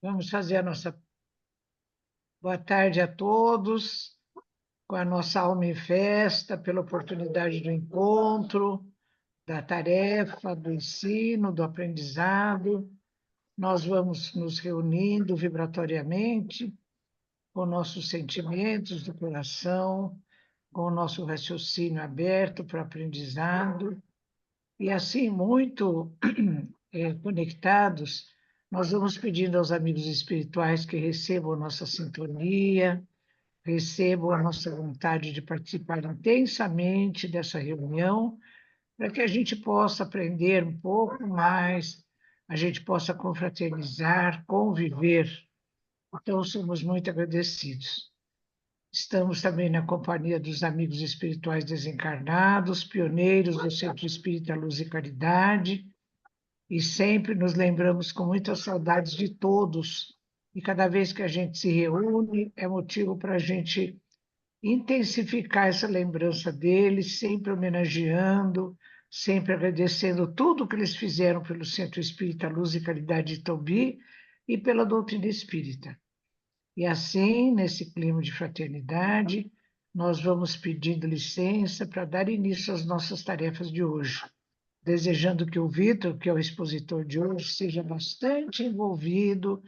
Vamos fazer a nossa boa tarde a todos, com a nossa alma em festa, pela oportunidade do encontro, da tarefa, do ensino, do aprendizado. Nós vamos nos reunindo vibratoriamente com nossos sentimentos do coração, com o nosso raciocínio aberto para o aprendizado, e assim, muito conectados, nós vamos pedindo aos amigos espirituais que recebam a nossa sintonia, recebam a nossa vontade de participar intensamente dessa reunião, para que a gente possa aprender um pouco mais, a gente possa confraternizar, conviver. Então, somos muito agradecidos. Estamos também na companhia dos amigos espirituais desencarnados, pioneiros do Centro Espírita Luz e Caridade, e sempre nos lembramos com muitas saudades de todos. E cada vez que a gente se reúne, é motivo para a gente intensificar essa lembrança deles, sempre homenageando, sempre agradecendo tudo que eles fizeram pelo Centro Espírita Luz e Caridade de Tobi e pela doutrina espírita. E assim, nesse clima de fraternidade, nós vamos pedindo licença para dar início às nossas tarefas de hoje, desejando que o Vitor, que é o expositor de hoje, seja bastante envolvido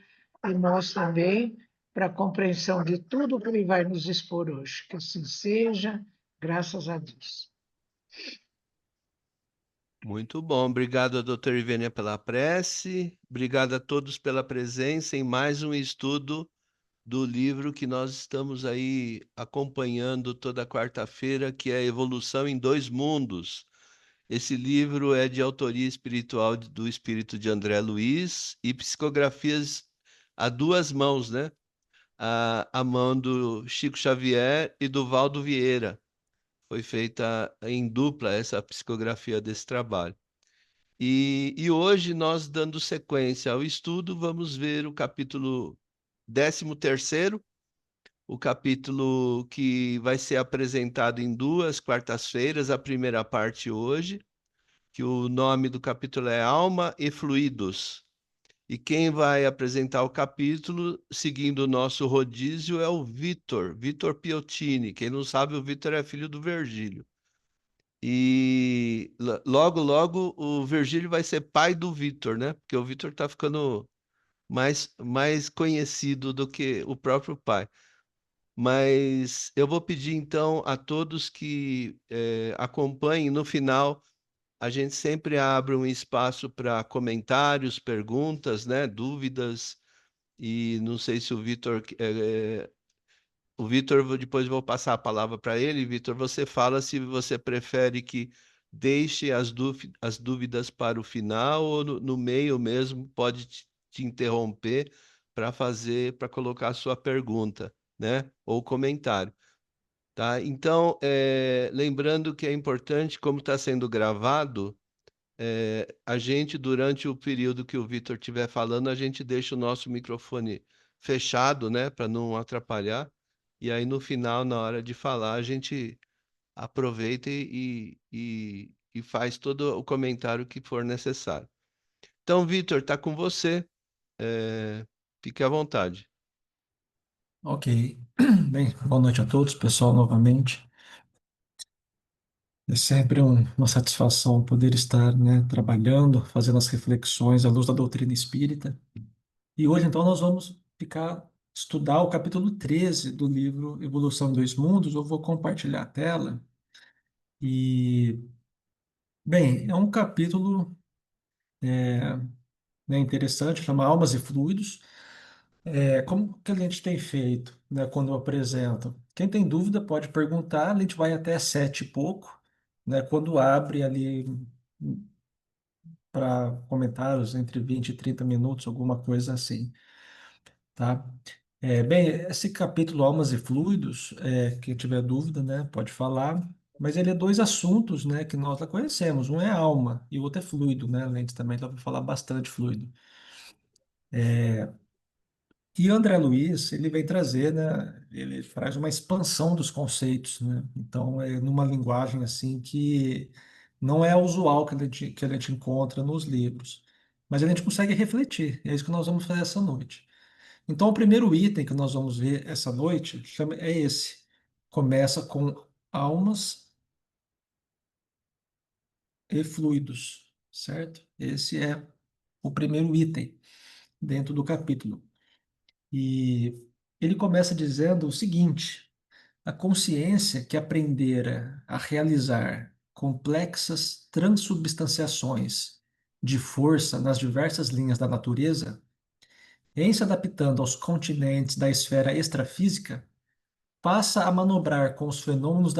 e nós também, para a compreensão de tudo que ele vai nos expor hoje. Que assim seja, graças a Deus. Muito bom. Obrigado, doutora Ivênia, pela prece. Obrigado a todos pela presença em mais um estudo do livro que nós estamos aí acompanhando toda quarta-feira, que é Evolução em Dois Mundos. Esse livro é de autoria espiritual do espírito de André Luiz e psicografias a duas mãos, né? A mão do Chico Xavier e do Valdo Vieira. Foi feita em dupla essa psicografia desse trabalho. E hoje, nós dando sequência ao estudo, vamos ver o capítulo 13º, o capítulo que vai ser apresentado em duas quartas-feiras, a primeira parte hoje, que o nome do capítulo é Alma e Fluidos. E quem vai apresentar o capítulo, seguindo o nosso rodízio, é o Vitor Piottini. Quem não sabe, o Vitor é filho do Virgílio. E logo, logo, o Virgílio vai ser pai do Vitor, né? Porque o Vitor está ficando mais conhecido do que o próprio pai. Mas eu vou pedir então a todos que acompanhem. No final, a gente sempre abre um espaço para comentários, perguntas, né? Dúvidas. E não sei se o Vitor, depois vou passar a palavra para ele. Vitor, você fala se você prefere que deixe as dúvidas para o final ou no meio mesmo pode te interromper para colocar a sua pergunta, né? Ou comentário, tá? Então, lembrando que é importante, como está sendo gravado, a gente, durante o período que o Vitor estiver falando, a gente deixa o nosso microfone fechado, né, para não atrapalhar. E aí, no final, na hora de falar, a gente aproveita e faz todo o comentário que for necessário. Então, Vitor, está com você. Fique à vontade. Ok. Bem, boa noite a todos, pessoal, novamente. É sempre uma satisfação poder estar, né, trabalhando, fazendo as reflexões à luz da doutrina espírita. E hoje, então, nós vamos estudar o capítulo 13 do livro Evolução em Dois Mundos. Eu vou compartilhar a tela. E, bem, é um capítulo, né, interessante, chama Almas e Fluidos. Como que a gente tem feito, né, quando eu apresento? Quem tem dúvida pode perguntar, a gente vai até 7 e pouco, né, quando abre ali para comentários entre 20 e 30 minutos, alguma coisa assim, tá? Bem, esse capítulo Almas e Fluidos, quem tiver dúvida, né, pode falar, mas ele é dois assuntos, né, que nós já conhecemos, um é alma e o outro é fluido, né, a gente também já vai falar bastante fluido. E o André Luiz, ele vem trazer, né, ele traz uma expansão dos conceitos, né? Então, é numa linguagem assim que não é usual que a gente encontra nos livros, mas a gente consegue refletir, é isso que nós vamos fazer essa noite. Então, o primeiro item que nós vamos ver essa noite é esse. Começa com almas e fluidos, certo? Esse é o primeiro item dentro do capítulo. E ele começa dizendo o seguinte: a consciência que aprendera a realizar complexas transubstanciações de força nas diversas linhas da natureza, em se adaptando aos continentes da esfera extrafísica, passa a manobrar com os fenômenos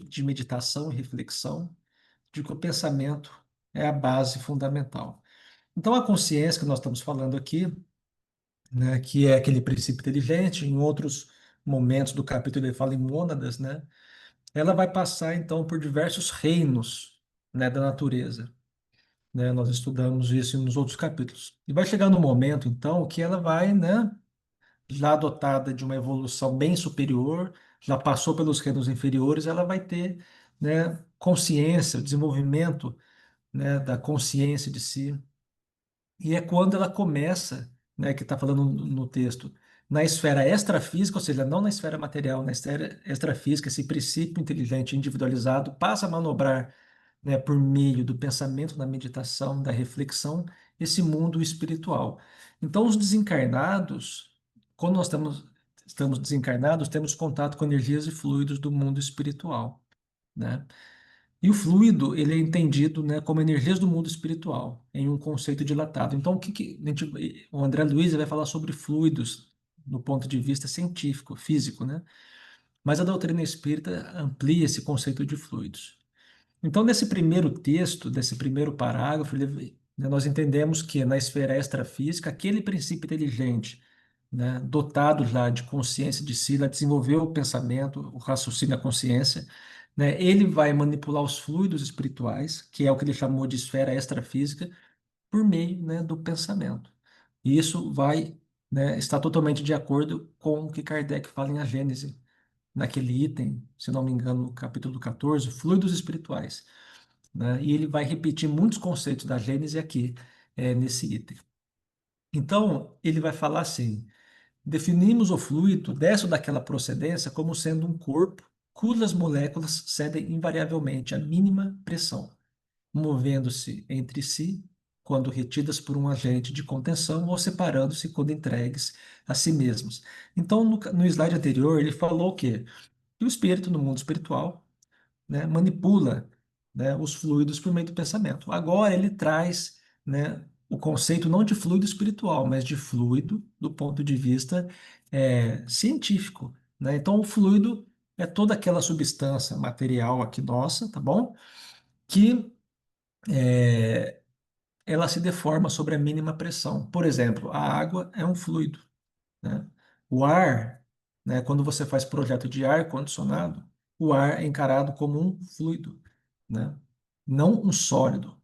de meditação e reflexão, de que o pensamento é a base fundamental. Então, a consciência que nós estamos falando aqui, né, que é aquele princípio inteligente, em outros momentos do capítulo ele fala em mônadas, né, ela vai passar, então, por diversos reinos, né, da natureza. Né, nós estudamos isso nos outros capítulos. E vai chegar no momento, então, que ela vai, né, já dotada de uma evolução bem superior, já passou pelos reinos inferiores, ela vai ter, né, consciência, desenvolvimento, né, da consciência de si. E é quando ela começa, né, que está falando no texto, na esfera extrafísica, ou seja, não na esfera material, na esfera extrafísica, esse princípio inteligente individualizado passa a manobrar, né, por meio do pensamento, da meditação, da reflexão, esse mundo espiritual. Então, os desencarnados, quando nós estamos desencarnados, temos contato com energias e fluidos do mundo espiritual, né? E o fluido, ele é entendido, né, como energias do mundo espiritual, em um conceito dilatado. Então, o André Luiz vai falar sobre fluidos do ponto de vista científico, físico, né? Mas a doutrina espírita amplia esse conceito de fluidos. Então, nesse primeiro texto, desse primeiro parágrafo, né, nós entendemos que na esfera extrafísica, aquele princípio inteligente, né, dotado já de consciência de si, já desenvolveu o pensamento, o raciocínio, a consciência, né, ele vai manipular os fluidos espirituais, que é o que ele chamou de esfera extrafísica, por meio, né, do pensamento. E isso vai, né, estar totalmente de acordo com o que Kardec fala em A Gênese, naquele item, se não me engano, no capítulo 14, fluidos espirituais, né? E ele vai repetir muitos conceitos da Gênese aqui, nesse item. Então, ele vai falar assim: definimos o fluido dessa ou daquela procedência como sendo um corpo cujas moléculas cedem invariavelmente à mínima pressão, movendo-se entre si quando retidas por um agente de contenção ou separando-se quando entregues a si mesmos. Então, no slide anterior, ele falou o quê? Que o espírito, no mundo espiritual, né, manipula, né, os fluidos por meio do pensamento. Agora ele traz, né, o conceito não de fluido espiritual, mas de fluido do ponto de vista científico, né? Então o fluido é toda aquela substância material aqui nossa, tá bom? Que ela se deforma sobre a mínima pressão. Por exemplo, a água é um fluido, né? O ar, né, quando você faz projeto de ar condicionado, o ar é encarado como um fluido, né? Não um sólido.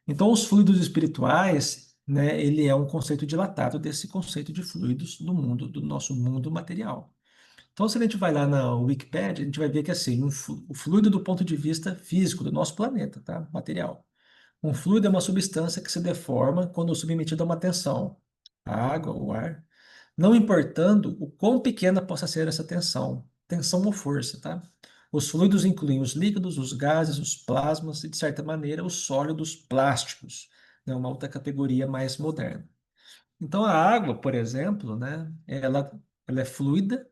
Então, os fluidos espirituais, né, ele é um conceito dilatado desse conceito de fluidos do mundo, do nosso mundo material. Então, se a gente vai lá na Wikipédia, a gente vai ver que assim, o fluido do ponto de vista físico do nosso planeta, tá? Material. Um fluido é uma substância que se deforma quando submetido a uma tensão. A água, o ar, não importando o quão pequena possa ser essa tensão, tensão ou força, tá? Os fluidos incluem os líquidos, os gases, os plasmas e, de certa maneira, os sólidos plásticos, né? Uma outra categoria mais moderna. Então, a água, por exemplo, né? Ela é fluida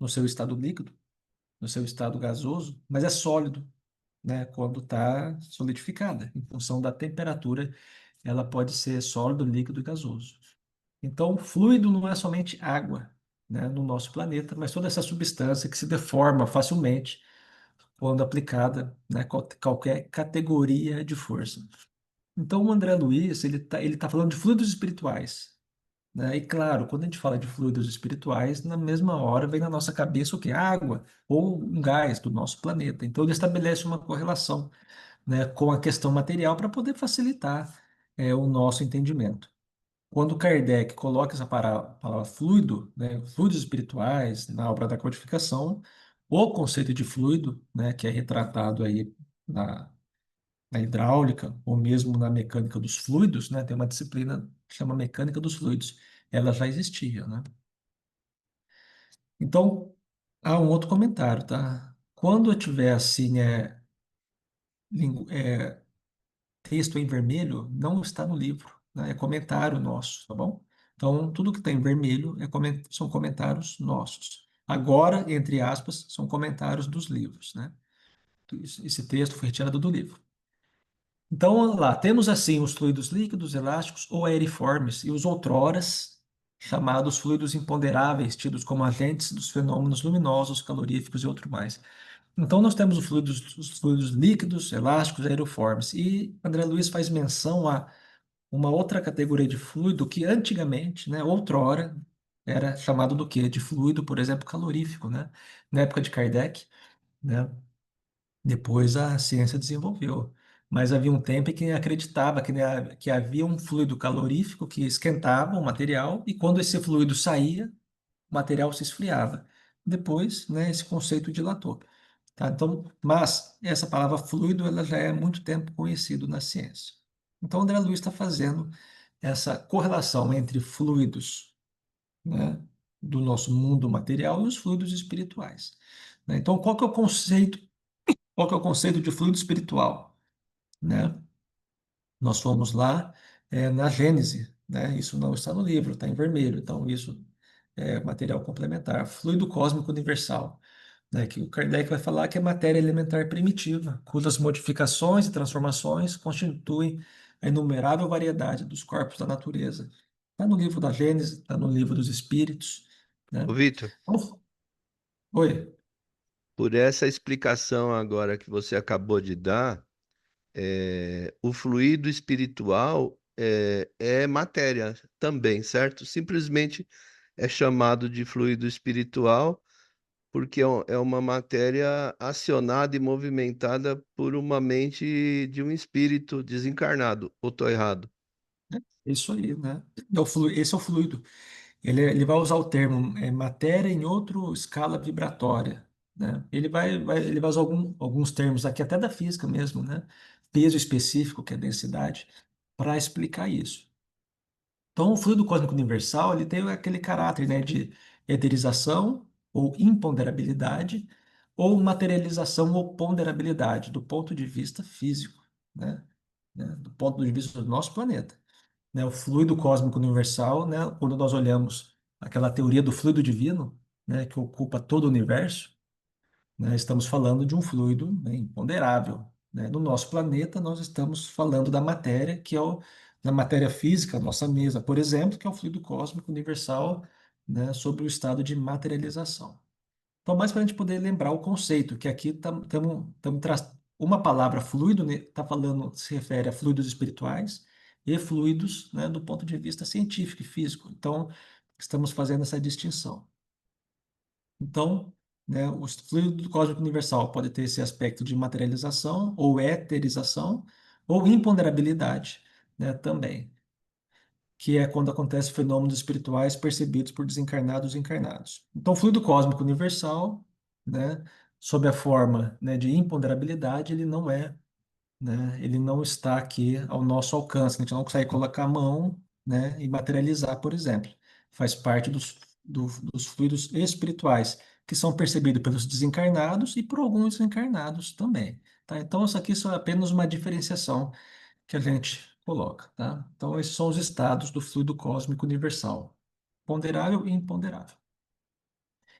no seu estado líquido, no seu estado gasoso, mas é sólido, né? Quando está solidificada, em função da temperatura, ela pode ser sólido, líquido e gasoso. Então, fluido não é somente água, né, no nosso planeta, mas toda essa substância que se deforma facilmente quando aplicada, né, qualquer categoria de força. Então, o André Luiz, ele tá falando de fluidos espirituais, né? E claro, quando a gente fala de fluidos espirituais, na mesma hora vem na nossa cabeça o quê? Água ou um gás do nosso planeta. Então, ele estabelece uma correlação, né, com a questão material para poder facilitar, o nosso entendimento. Quando Kardec coloca essa palavra fluido, né, fluidos espirituais, na obra da codificação, o conceito de fluido, né, que é retratado aí na, na hidráulica ou mesmo na mecânica dos fluidos, né, tem uma disciplina que chama mecânica dos fluidos, ela já existia, né? Então, há um outro comentário, tá? Quando eu tiver assim, texto em vermelho, não está no livro, né? É comentário nosso, tá bom? Então, tudo que está em vermelho são comentários nossos. Agora, entre aspas, são comentários dos livros, né? Esse texto foi retirado do livro. Então, vamos lá, temos assim os fluidos líquidos, elásticos ou aeriformes e os outroras chamados fluidos imponderáveis, tidos como agentes dos fenômenos luminosos, caloríficos e outro mais. Então, nós temos os fluidos líquidos, elásticos, aeriformes. E André Luiz faz menção a uma outra categoria de fluido que antigamente, né, outrora, era chamado do quê? De fluido, por exemplo, calorífico, né? Na época de Kardec, né? Depois a ciência desenvolveu. Mas havia um tempo em que acreditava que havia um fluido calorífico que esquentava o material e quando esse fluido saía, o material se esfriava. Depois, né, esse conceito dilatou. Tá? Então, mas essa palavra fluido ela já é há muito tempo conhecido na ciência. Então, André Luiz está fazendo essa correlação entre fluidos, né, do nosso mundo material e os fluidos espirituais. Né? Então, qual que é o conceito? Qual que é o conceito de fluido espiritual? Né? Nós fomos lá na Gênese, né? Isso não está no livro, está em vermelho, então isso é material complementar. Fluido cósmico universal, né? Que o Kardec vai falar que é matéria elementar primitiva, cujas modificações e transformações constituem a inumerável variedade dos corpos da natureza. Está no livro da Gênese, está no livro dos Espíritos, né? Ô, Vitor, Então, oi. por essa explicação agora que você acabou de dar, o fluido espiritual é matéria também, certo? Simplesmente é chamado de fluido espiritual porque é uma matéria acionada e movimentada por uma mente de um espírito desencarnado. Ou estou errado? Isso aí, né? Esse é o fluido. Ele vai usar o termo matéria em outra escala vibratória, né? Ele vai usar alguns termos aqui, até da física mesmo, né? Peso específico, que é densidade, para explicar isso. Então, o fluido cósmico universal, ele tem aquele caráter, né, de eterização ou imponderabilidade, ou materialização ou ponderabilidade, do ponto de vista físico, né? Do ponto de vista do nosso planeta, né, o fluido cósmico universal, né, quando nós olhamos aquela teoria do fluido divino, né, que ocupa todo o universo, né, estamos falando de um fluido, né, imponderável. Né? No nosso planeta, nós estamos falando da matéria, que é da matéria física, a nossa mesa, por exemplo, que é o fluido cósmico universal, né, sobre o estado de materialização. Então, mais para a gente poder lembrar o conceito, que aqui uma palavra fluido está falando, se refere a fluidos espirituais e fluidos, né, do ponto de vista científico e físico. Então, estamos fazendo essa distinção. Então, né, o fluido do cósmico universal pode ter esse aspecto de materialização ou eterização ou imponderabilidade, né, também, que é quando acontecem fenômenos espirituais percebidos por desencarnados e encarnados. Então, o fluido cósmico universal, né, sob a forma, né, de imponderabilidade, ele não é, né, ele não está aqui ao nosso alcance, a gente não consegue colocar a mão, né, e materializar, por exemplo. Faz parte dos fluidos espirituais, que são percebidos pelos desencarnados e por alguns encarnados também. Tá? Então, isso aqui só é apenas uma diferenciação que a gente coloca, tá? Então, esses são os estados do fluido cósmico universal, ponderável e imponderável.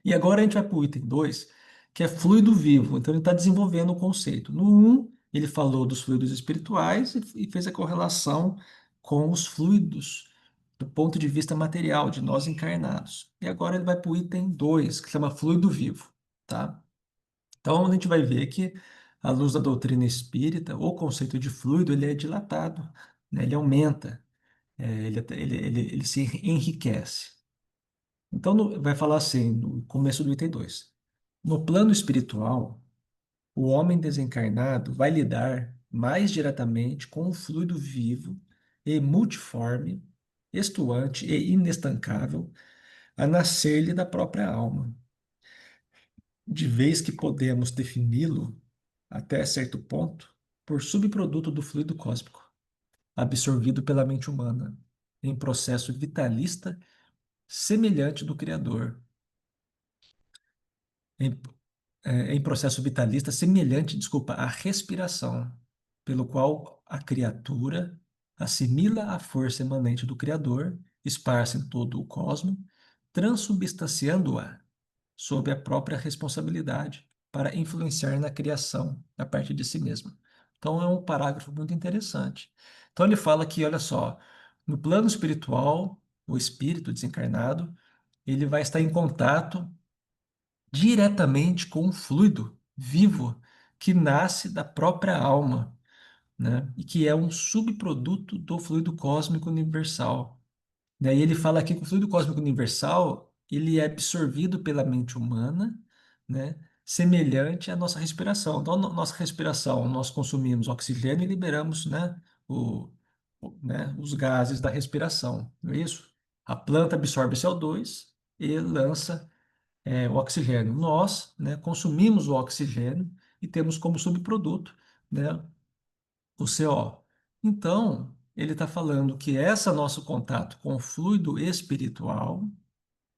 E agora a gente vai para o item 2, que é fluido vivo. Então, ele está desenvolvendo o conceito. No 1, ele falou dos fluidos espirituais e fez a correlação com os fluidos do ponto de vista material, de nós encarnados. E agora ele vai para o item 2, que chama fluido vivo, tá? Então, a gente vai ver que, à luz da doutrina espírita, o conceito de fluido ele é dilatado, né? Ele aumenta, ele se enriquece. Então, vai falar assim, no começo do item 2. No plano espiritual, o homem desencarnado vai lidar mais diretamente com o fluido vivo e multiforme, estuante e inestancável, a nascer-lhe da própria alma, de vez que podemos defini-lo, até certo ponto, por subproduto do fluido cósmico, absorvido pela mente humana, em processo vitalista semelhante do Criador. em, em processo vitalista semelhante, desculpa, à respiração, pelo qual a criatura assimila a força emanente do Criador, esparsa em todo o cosmo, transubstanciando-a sob a própria responsabilidade para influenciar na criação a partir de si mesma. Então é um parágrafo muito interessante. Então ele fala que, olha só, no plano espiritual, o espírito desencarnado, ele vai estar em contato diretamente com um fluido vivo que nasce da própria alma, né? E que é um subproduto do fluido cósmico universal. Daí ele fala aqui que o fluido cósmico universal, ele é absorvido pela mente humana, né? Semelhante à nossa respiração. Então, nossa respiração, nós consumimos oxigênio e liberamos, né? Os gases da respiração, não é isso? A planta absorve CO2 e lança o oxigênio. Nós, né, consumimos o oxigênio e temos como subproduto, né, o CO. Então, ele está falando que esse nosso contato com o fluido espiritual,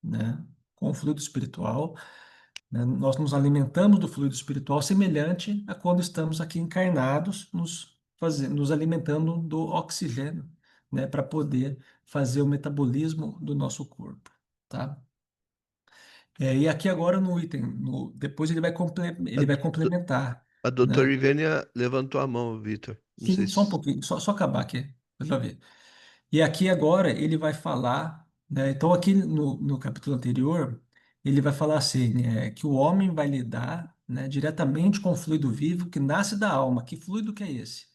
né, com o fluido espiritual, né, nós nos alimentamos do fluido espiritual semelhante a quando estamos aqui encarnados, nos alimentando do oxigênio, né, para poder fazer o metabolismo do nosso corpo, tá? E aqui agora no item, depois A, ele vai do- complementar, a doutora né? Ivênia levantou a mão, Vitor. Não sei Sim, só um se... pouquinho, só acabar aqui, deixa eu ver. E aqui agora ele vai falar, né? Então aqui no capítulo anterior, ele vai falar assim, né, que o homem vai lidar, né, diretamente com o fluido vivo que nasce da alma. Que fluido que é esse?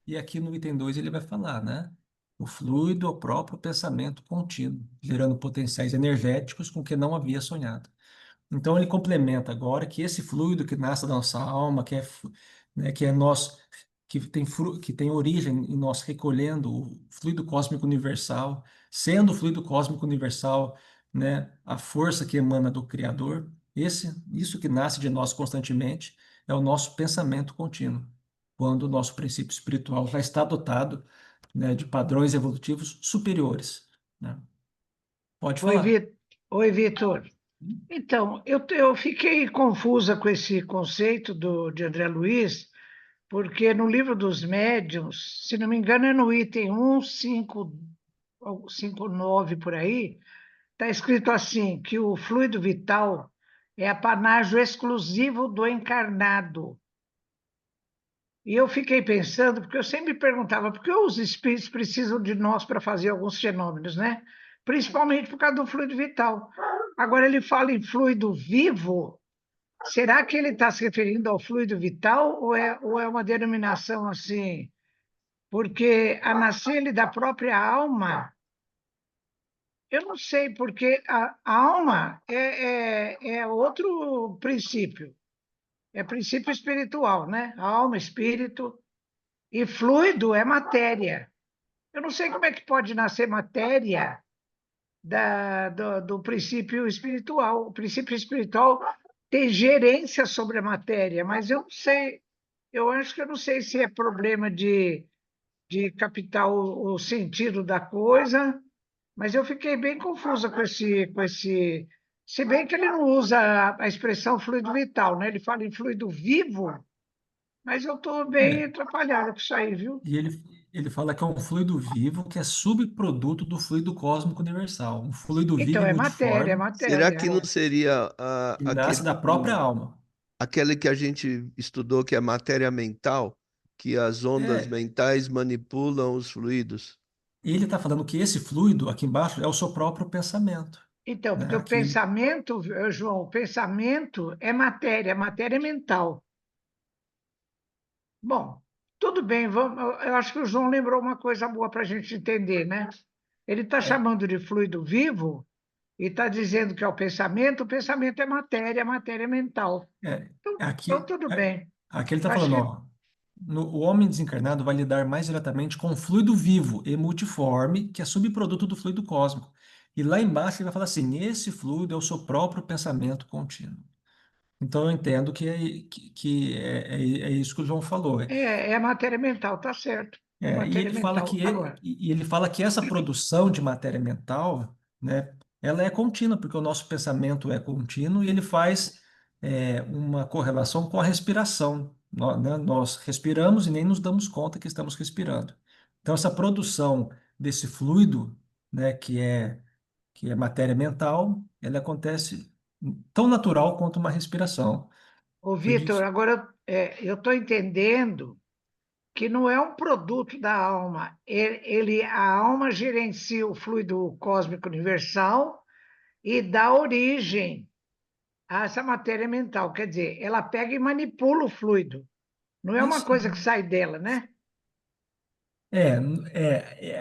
E aqui no item 2 ele vai falar, né? O fluido é o próprio pensamento contínuo, gerando potenciais energéticos com que não havia sonhado. Então ele complementa agora que esse fluido que nasce da nossa alma, né, que é nós, que tem origem em nós recolhendo o fluido cósmico universal, sendo o fluido cósmico universal, né, a força que emana do Criador, isso que nasce de nós constantemente é o nosso pensamento contínuo, quando o nosso princípio espiritual já está dotado, né, de padrões evolutivos superiores, né? Pode Oi, falar. Oi, Vitor. Então, eu fiquei confusa com esse conceito de André Luiz, porque no livro dos médiuns, se não me engano, é no item 159 por aí, está escrito assim, que o fluido vital é apanágio exclusivo do encarnado. E eu fiquei pensando, porque eu sempre me perguntava, por que os espíritos precisam de nós para fazer alguns fenômenos, né? Principalmente por causa do fluido vital. Agora ele fala em fluido vivo, será que ele está se referindo ao fluido vital ou é uma denominação assim? Porque a nascer da própria alma, eu não sei, porque a alma é outro princípio, é princípio espiritual, né? A alma, espírito, e fluido é matéria. Eu não sei como é que pode nascer matéria do princípio espiritual. O princípio espiritual tem gerência sobre a matéria, mas eu não sei, eu acho que eu não sei se é problema de captar o sentido da coisa, mas eu fiquei bem confusa com esse. Se bem que ele não usa a expressão fluido vital, né? Ele fala em fluido vivo, mas eu estou bem É, atrapalhada com isso aí, viu? E ele fala que é um fluido vivo que é subproduto do fluido cósmico universal, um fluido vivo Então, e é multiforme Será matéria. que não seria que nasce da própria alma. aquele que a gente estudou, que é matéria mental, que as ondas É, mentais manipulam os fluidos? ele está falando que esse fluido aqui embaixo é o seu próprio pensamento, Então, né? porque o pensamento, João, o pensamento é matéria mental. Bom, tudo bem, vamos, eu acho que o João lembrou uma coisa boa para a gente entender, né? Ele está É, chamando de fluido vivo e está dizendo que é o pensamento é matéria mental. é, Então tudo bem. aqui ele está Acho falando, que ó, o homem desencarnado vai lidar mais diretamente com o fluido vivo e multiforme, que é subproduto do fluido cósmico. E lá embaixo ele vai falar assim, esse fluido é o seu próprio pensamento contínuo. Então eu entendo que é isso que o João falou. é matéria mental, tá certo. É E matéria ele fala mental. que Agora, ele fala que essa produção de matéria mental, né, ela é contínua, porque o nosso pensamento é contínuo e ele faz uma correlação com a respiração. Nós, né, nós respiramos e nem nos damos conta que estamos respirando. Então, essa produção desse fluido, né, que é matéria mental, ela acontece tão natural quanto uma respiração. Ô, Foi Vitor, disso. agora eu estou entendendo que não é um produto da alma. A alma gerencia o fluido cósmico universal e dá origem a essa matéria mental. Quer dizer, ela pega e manipula o fluido. Não é uma Isso. coisa que sai dela, né?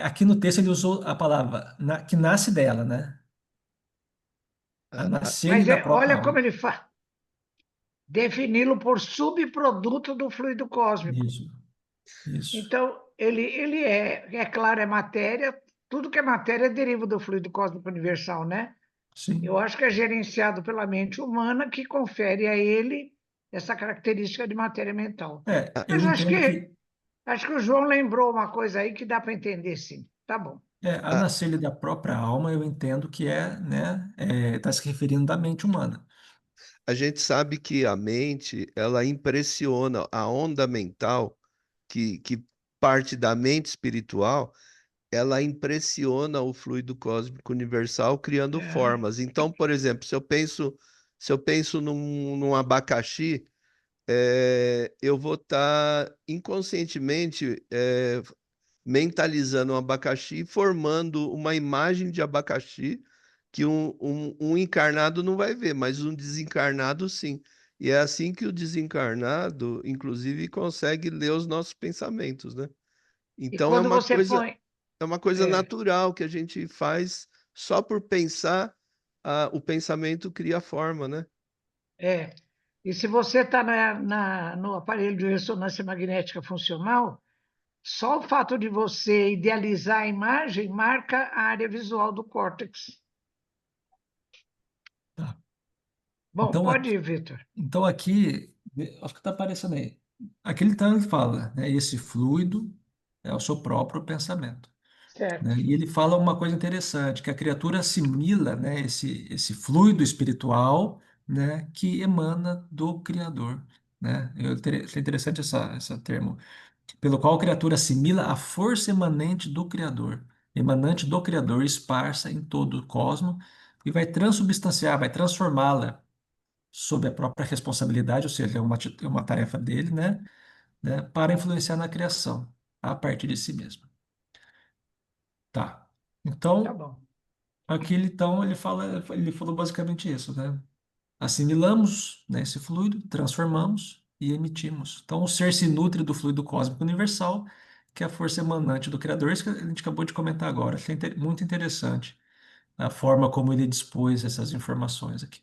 Aqui no texto ele usou a palavra que nasce dela, né? A Ah, ah, nascer-lhe Mas da própria olha como alma. ele faz. Defini-lo por subproduto do fluido cósmico. Isso, isso. Então, ele é claro, é matéria, tudo que é matéria deriva do fluido cósmico universal, né? Eu Sim. acho que é gerenciado pela mente humana que confere a ele essa característica de matéria mental. ah, Eu Mas entendo que acho que o João lembrou uma coisa aí que dá para entender, sim. Tá bom. a ah, nascer-lhe da própria alma, eu entendo que né, está se referindo da mente humana. a gente sabe que a mente, ela impressiona a onda mental que parte da mente espiritual, ela impressiona o fluido cósmico universal criando É. formas. Então, por exemplo, se eu penso num abacaxi, eu vou estar inconscientemente mentalizando um abacaxi, formando uma imagem de abacaxi que um encarnado não vai ver, mas um desencarnado sim. E é assim que o desencarnado, inclusive, consegue ler os nossos pensamentos, né? E Então quando você põe. é uma coisa É, natural que a gente faz só por pensar, o pensamento cria forma, né? é. E se você está no aparelho de ressonância magnética funcional, só o fato de você idealizar a imagem marca a área visual do córtex. Tá. Bom, Então, pode aqui, ir, Vitor. então aqui, acho que está aparecendo aí. Aqui ele fala, né, esse fluido é o seu próprio pensamento. Né? Certo. E ele fala uma coisa interessante, que a criatura assimila, né, esse fluido espiritual, né, que emana do Criador. Né? Achei interessante esse termo, pelo qual a criatura assimila a força emanante do Criador, esparsa em todo o cosmos, e vai transubstanciar, vai transformá-la sob a própria responsabilidade, ou seja, é uma tarefa dele, né, para influenciar na criação, a partir de si mesmo. Tá. Tá Então, bom. aqui ele falou basicamente isso, né? Assimilamos, né, esse fluido, transformamos e emitimos. Então, o ser se nutre do fluido cósmico universal, que é a força emanante do Criador. Isso que a gente acabou de comentar agora. Achei muito interessante a forma como ele dispôs essas informações aqui.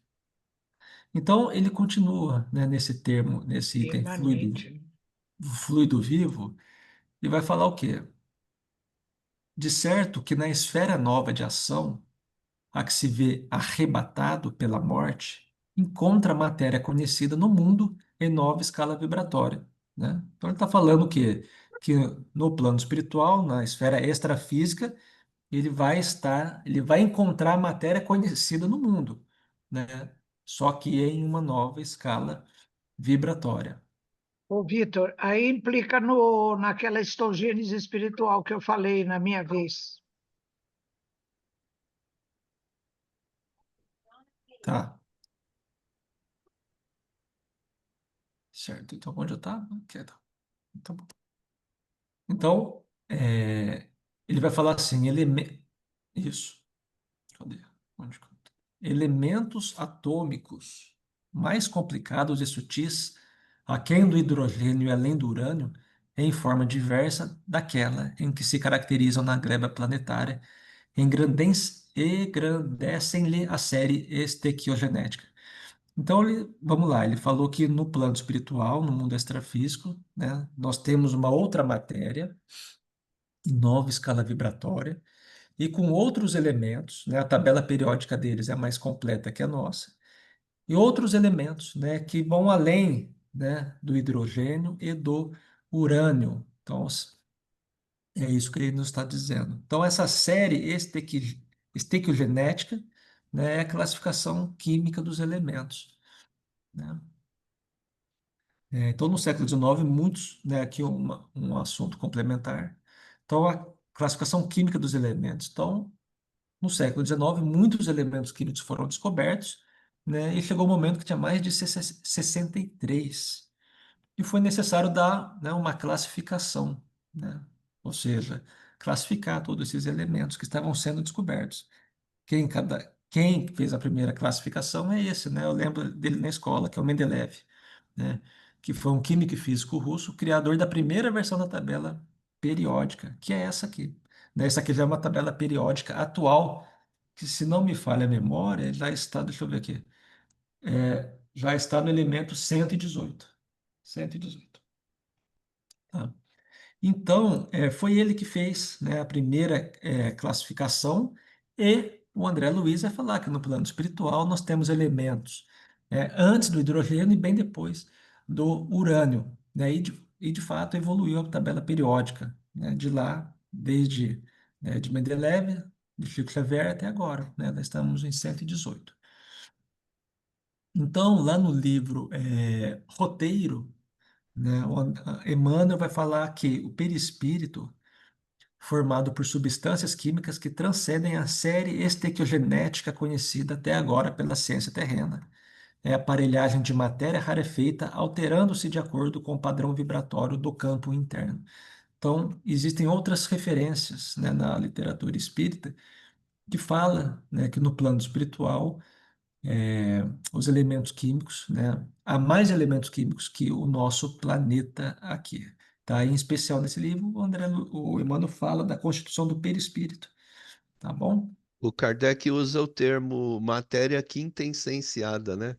Então, ele continua, né, nesse termo, nesse item Emanente, né? fluido vivo, e vai falar o quê? De certo que na esfera nova de ação, a que se vê arrebatado pela morte, encontra matéria conhecida no mundo em nova escala vibratória, né? Então ele está falando que no plano espiritual, na esfera extrafísica, ele vai encontrar matéria conhecida no mundo, né? Só que em uma nova escala vibratória. Ô, Vitor, aí implica naquela histogênese espiritual que eu falei na minha vez. Tá, certo. Então, onde eu estava? Então, então ele vai falar assim, isso. Cadê? Onde que eu tô? Elementos atômicos mais complicados e sutis, aquém do hidrogênio e além do urânio, em forma diversa daquela em que se caracterizam na gleba planetária, engrandecem-lhe a série estequiogenética. Então, vamos lá, ele falou que no plano espiritual, no mundo extrafísico, né, nós temos uma outra matéria, em nova escala vibratória, e com outros elementos, né, a tabela periódica deles é mais completa que a nossa, e outros elementos, né, que vão além, né, do hidrogênio e do urânio. Então, é isso que ele nos está dizendo. Então, essa série estequiogenética, né, é a classificação química dos elementos. né? Então, no século XIX, muitos, né, aqui um assunto complementar. Então, a classificação química dos elementos. Então, no século XIX, muitos elementos químicos foram descobertos, né, e chegou o momento que tinha mais de 63. E foi necessário dar, né, uma classificação, né? Ou seja, classificar todos esses elementos que estavam sendo descobertos. Quem fez a primeira classificação é esse, né? Eu lembro dele na escola, que é o Mendeleev, né? Que foi um químico e físico russo, criador da primeira versão da tabela periódica, que é essa aqui, né? Essa aqui já é uma tabela periódica atual, que, se não me falha a memória, já está, deixa eu ver aqui, já está no elemento 118. 118. Tá? Então, foi ele que fez, né, a primeira classificação, e o André Luiz vai falar que no plano espiritual nós temos elementos antes do hidrogênio e bem depois do urânio, né, e de fato evoluiu a tabela periódica, né, de lá, desde de Mendeleev, de Chico Xavier até agora, né, nós estamos em 118. Então, lá no livro Roteiro, né, Emmanuel vai falar que o perispírito, formado por substâncias químicas que transcendem a série estequiogenética conhecida até agora pela ciência terrena. É a aparelhagem de matéria rarefeita alterando-se de acordo com o padrão vibratório do campo interno. Então, existem outras referências, né, na literatura espírita que fala, né, que no plano espiritual os elementos químicos, né? Há mais elementos químicos que o nosso planeta aqui. Tá? Em especial nesse livro, o Emmanuel fala da constituição do perispírito, tá bom? O Kardec usa o termo matéria quinta essenciada, né?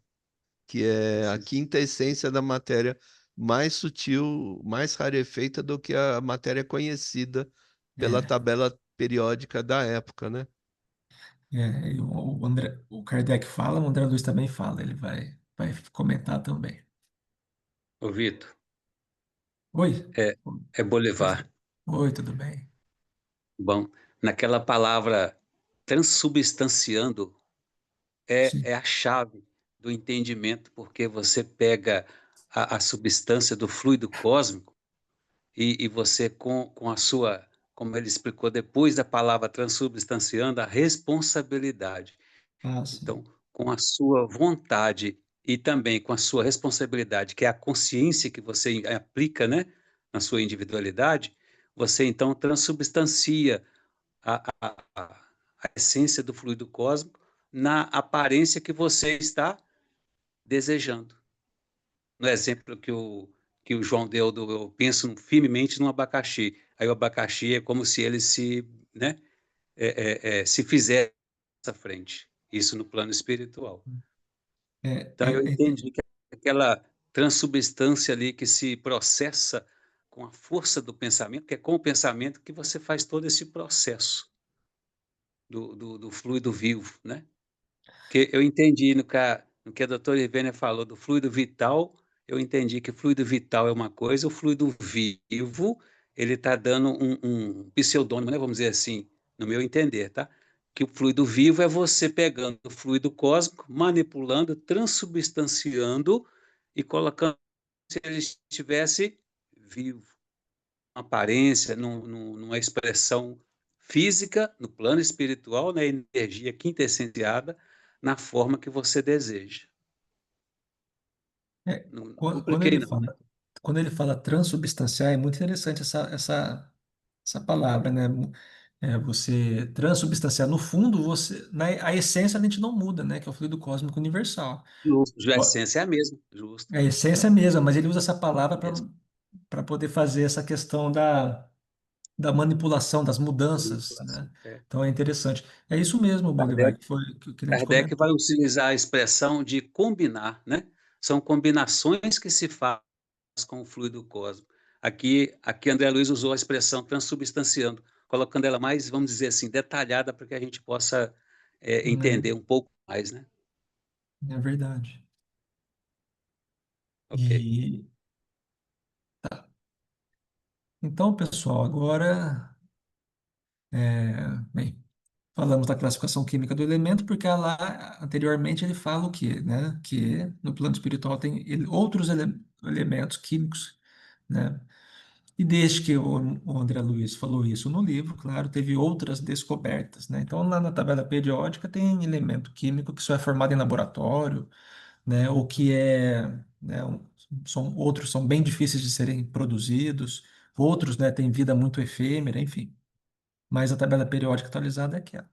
Que é a quinta essência da matéria mais sutil, mais rarefeita do que a matéria conhecida pela É, tabela periódica da época, né? e o Kardec fala, o André Luiz também fala, ele vai comentar também. Ô, Vitor, Oi? é, é Pois Bolivar. não. Oi, tudo bem? Bom, naquela palavra transubstanciando Sim. é a chave do entendimento, porque você pega a substância do fluido cósmico e você, com a sua, como ele explicou depois da palavra transubstanciando, a responsabilidade. Ah, sim. Então, com a sua vontade e também com a sua responsabilidade, que é a consciência que você aplica, né, na sua individualidade, você então transubstancia a essência do fluido cósmico na aparência que você está desejando. No exemplo que o João deu, eu penso firmemente no abacaxi. Aí o abacaxi é como se ele se, né, se fizesse à frente. Isso no plano espiritual. É, Então, eu entendi que aquela transubstância ali que se processa com a força do pensamento, que é com o pensamento que você faz todo esse processo do fluido vivo, né? Que eu entendi no que a doutora Ivênia falou do fluido vital, eu entendi que fluido vital é uma coisa, o fluido vivo, ele está dando um pseudônimo, né, vamos dizer assim, no meu entender, tá? Que o fluido vivo é você pegando o fluido cósmico, manipulando, transubstanciando e colocando se ele estivesse vivo, uma aparência, numa expressão física, no plano espiritual, na energia quintessenciada, na forma que você deseja. É, Não quando, quando compliquei, ele não, né? fala, quando ele fala transubstanciar, é muito interessante essa palavra, né? Você transubstanciar. No fundo, a essência a gente não muda, né? Que é o fluido cósmico universal. Justo, a Ó, essência é a mesma, justo. a essência é a mesma, mas ele usa essa palavra Mesmo. para poder fazer essa questão da manipulação, das mudanças, Manipulação. né? Então é interessante. É isso mesmo, Bolivar, Kardec, que foi que a gente Kardec comentou. vai utilizar a expressão de combinar, né? São combinações que se faz com o fluido cósmico. Aqui André Luiz usou a expressão transubstanciando, colocando ela mais, vamos dizer assim, detalhada para que a gente possa entender um pouco mais, né? É verdade. Ok. E então, pessoal, agora, bem. falamos da classificação química do elemento, porque lá anteriormente ele fala o quê, né? Que no plano espiritual tem outros elementos químicos, né? E desde que o André Luiz falou isso no livro, claro, teve outras descobertas, né? Então, lá na tabela periódica tem elemento químico que só é formado em laboratório, né? Ou que né, outros são bem difíceis de serem produzidos, outros, né, têm vida muito efêmera, enfim. Mas a tabela periódica atualizada é aquela.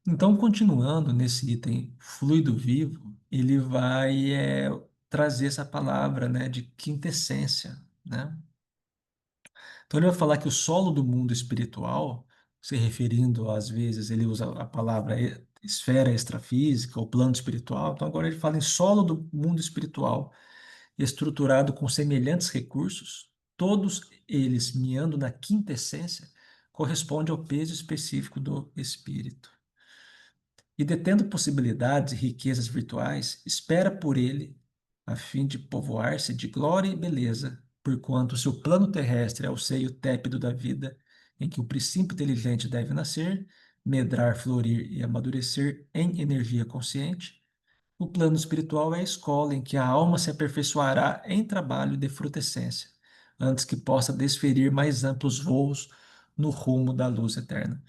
Então, continuando nesse item fluido vivo, ele vai trazer essa palavra, né, de quintessência, né? Então, ele vai falar que o solo do mundo espiritual, se referindo, às vezes, ele usa a palavra esfera extrafísica ou plano espiritual. Então, agora ele fala em solo do mundo espiritual, estruturado com semelhantes recursos, todos eles miando na quinta essência, corresponde ao peso específico do espírito. E detendo possibilidades e riquezas virtuais, espera por ele, a fim de povoar-se de glória e beleza, porquanto seu plano terrestre é o seio tépido da vida, em que o princípio inteligente deve nascer, medrar, florir e amadurecer em energia consciente. O plano espiritual é a escola em que a alma se aperfeiçoará em trabalho de frutescência, antes que possa desferir mais amplos voos no rumo da luz eterna.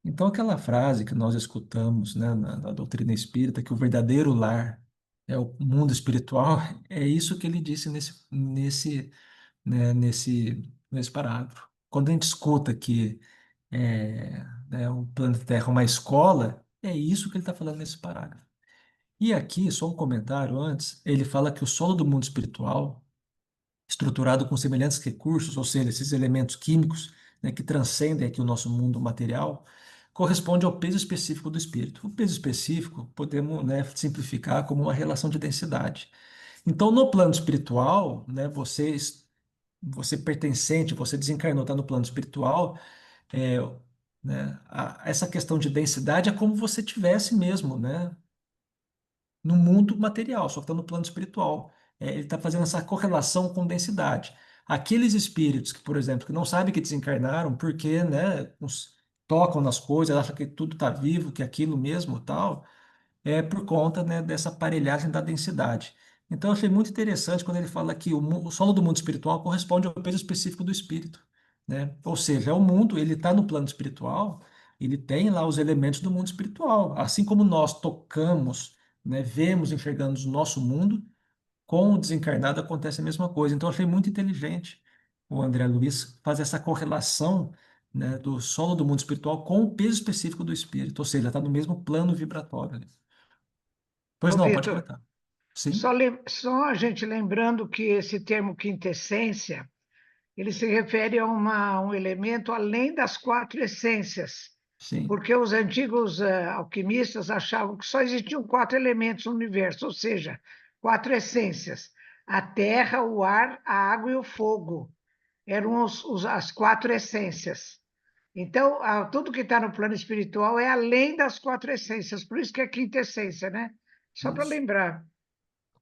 Então, aquela frase que nós escutamos, né, na doutrina espírita, que o verdadeiro lar é o mundo espiritual, é isso que ele disse nesse parágrafo. Quando a gente escuta que né, o planeta Terra é uma escola, é isso que ele está falando nesse parágrafo. E aqui, só um comentário antes, ele fala que o solo do mundo espiritual, estruturado com semelhantes recursos, ou seja, esses elementos químicos, né, que transcendem aqui o nosso mundo material, corresponde ao peso específico do espírito. O peso específico podemos, né, simplificar como uma relação de densidade. Então, no plano espiritual, né, você pertencente, você desencarnou, está no plano espiritual, é, né, essa questão de densidade é como você tivesse mesmo, né, no mundo material, só que está no plano espiritual. Ele está fazendo essa correlação com densidade. Aqueles espíritos que, por exemplo, que não sabem que desencarnaram porque, né, tocam nas coisas, acham que tudo está vivo, que aquilo mesmo tal, é por conta, né, dessa aparelhagem da densidade. Então, eu achei muito interessante quando ele fala que o solo do mundo espiritual corresponde ao peso específico do espírito, né? Ou seja, é o mundo, ele está no plano espiritual, ele tem lá os elementos do mundo espiritual. Assim como nós tocamos, né, vemos, enxergamos o nosso mundo, com o desencarnado acontece a mesma coisa. Então, eu achei muito inteligente o André Luiz fazer essa correlação, né, do solo do mundo espiritual com o peso específico do espírito, ou seja, está no mesmo plano vibratório ali. Pois Ô, não, pode Vitor, comentar. Sim, só a gente lembrando que esse termo quintessência, ele se refere a um elemento além das quatro essências, sim, porque os antigos alquimistas achavam que só existiam quatro elementos no universo, ou seja, quatro essências: a terra, o ar, a água e o fogo. Eram as quatro essências. Então, tudo que está no plano espiritual é além das quatro essências, por isso que é quinta essência, né? Só para isso. lembrar.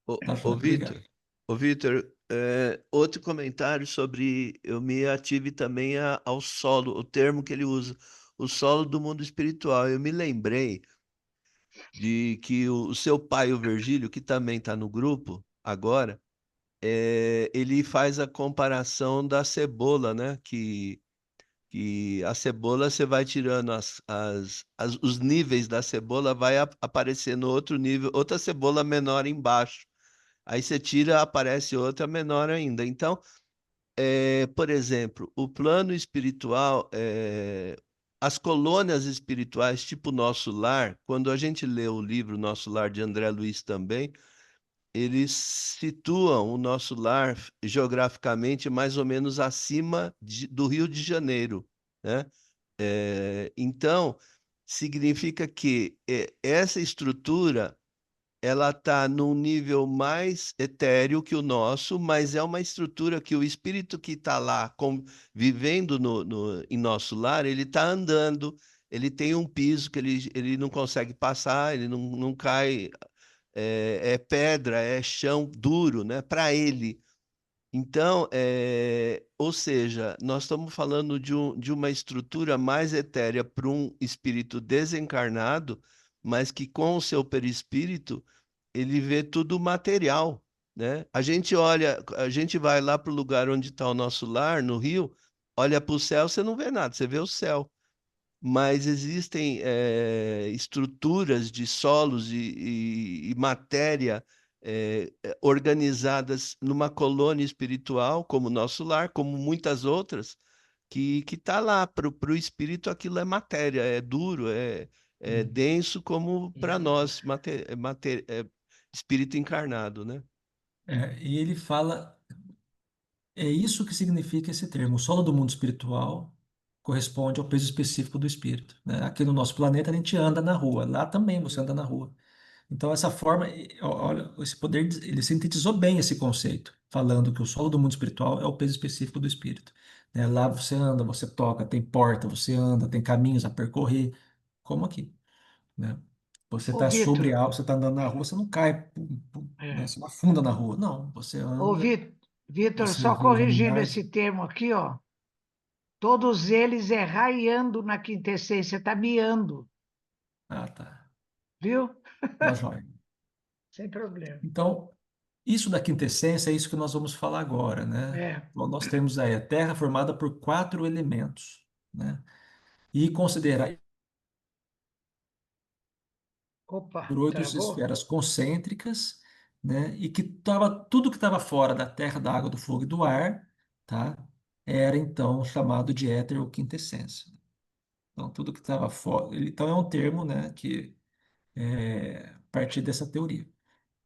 Ô, Tá, ô obrigado. Vitor, ô Vitor, outro comentário sobre, eu me ative também ao solo, o termo que ele usa, o solo do mundo espiritual. Eu me lembrei de que o seu pai, o Virgílio, que também está no grupo agora, ele faz a comparação da cebola, né? Que a cebola você vai tirando os níveis da cebola, vai aparecendo outro nível, outra cebola menor embaixo. Aí você tira, aparece outra menor ainda. Então, por exemplo, o plano espiritual, as colônias espirituais, tipo Nosso Lar, quando a gente lê o livro Nosso Lar de André Luiz também, eles situam o Nosso Lar geograficamente mais ou menos acima do Rio de Janeiro, né? Então, significa que essa estrutura ela está num nível mais etéreo que o nosso, mas é uma estrutura que o espírito que está lá vivendo em nosso lar, ele está andando, ele tem um piso que ele não consegue passar, ele não cai, é pedra, é chão duro, né? Para ele. Então, ou seja, nós estamos falando de uma estrutura mais etérea para um espírito desencarnado, mas que com o seu perispírito ele vê tudo material, né? A gente olha, a gente vai lá para o lugar onde está o nosso lar, no Rio, olha para o céu, você não vê nada, você vê o céu. Mas existem estruturas de solos e matéria organizadas numa colônia espiritual, como o nosso lar, como muitas outras, que está lá. Para o espírito, aquilo é matéria, é duro, é denso, como para nós, espírito encarnado, né? E ele fala, é isso que significa esse termo. O solo do mundo espiritual corresponde ao peso específico do espírito, né? Aqui no nosso planeta a gente anda na rua, lá também você anda na rua. Então essa forma, olha, esse poder, ele sintetizou bem esse conceito, falando que o solo do mundo espiritual é o peso específico do espírito, né? Lá você anda, você toca, tem porta, você anda, tem caminhos a percorrer, como aqui, né? Você Ô, está Vitor, sobre algo, você está andando na rua, você não cai, pum, pum, né? é. Você não afunda na rua, não. Você Ô, anda, Vitor, você só vê os corrigindo animais. esse termo aqui, ó. Todos eles é raiando na quintessência, tá miando, Ah, tá. viu? Tá jóia. Sem problema. Então, isso da quintessência é isso que nós vamos falar agora, né? É. Bom, nós temos aí a Terra formada por 4 elementos, né? E considerar por Opa, 8 travou? esferas concêntricas, né? E que tudo que estava fora da terra, da água, do fogo e do ar, tá? Era então chamado de éter ou quintessência. Então, tudo que estava fora. Então, é um termo, né, que a partir dessa teoria.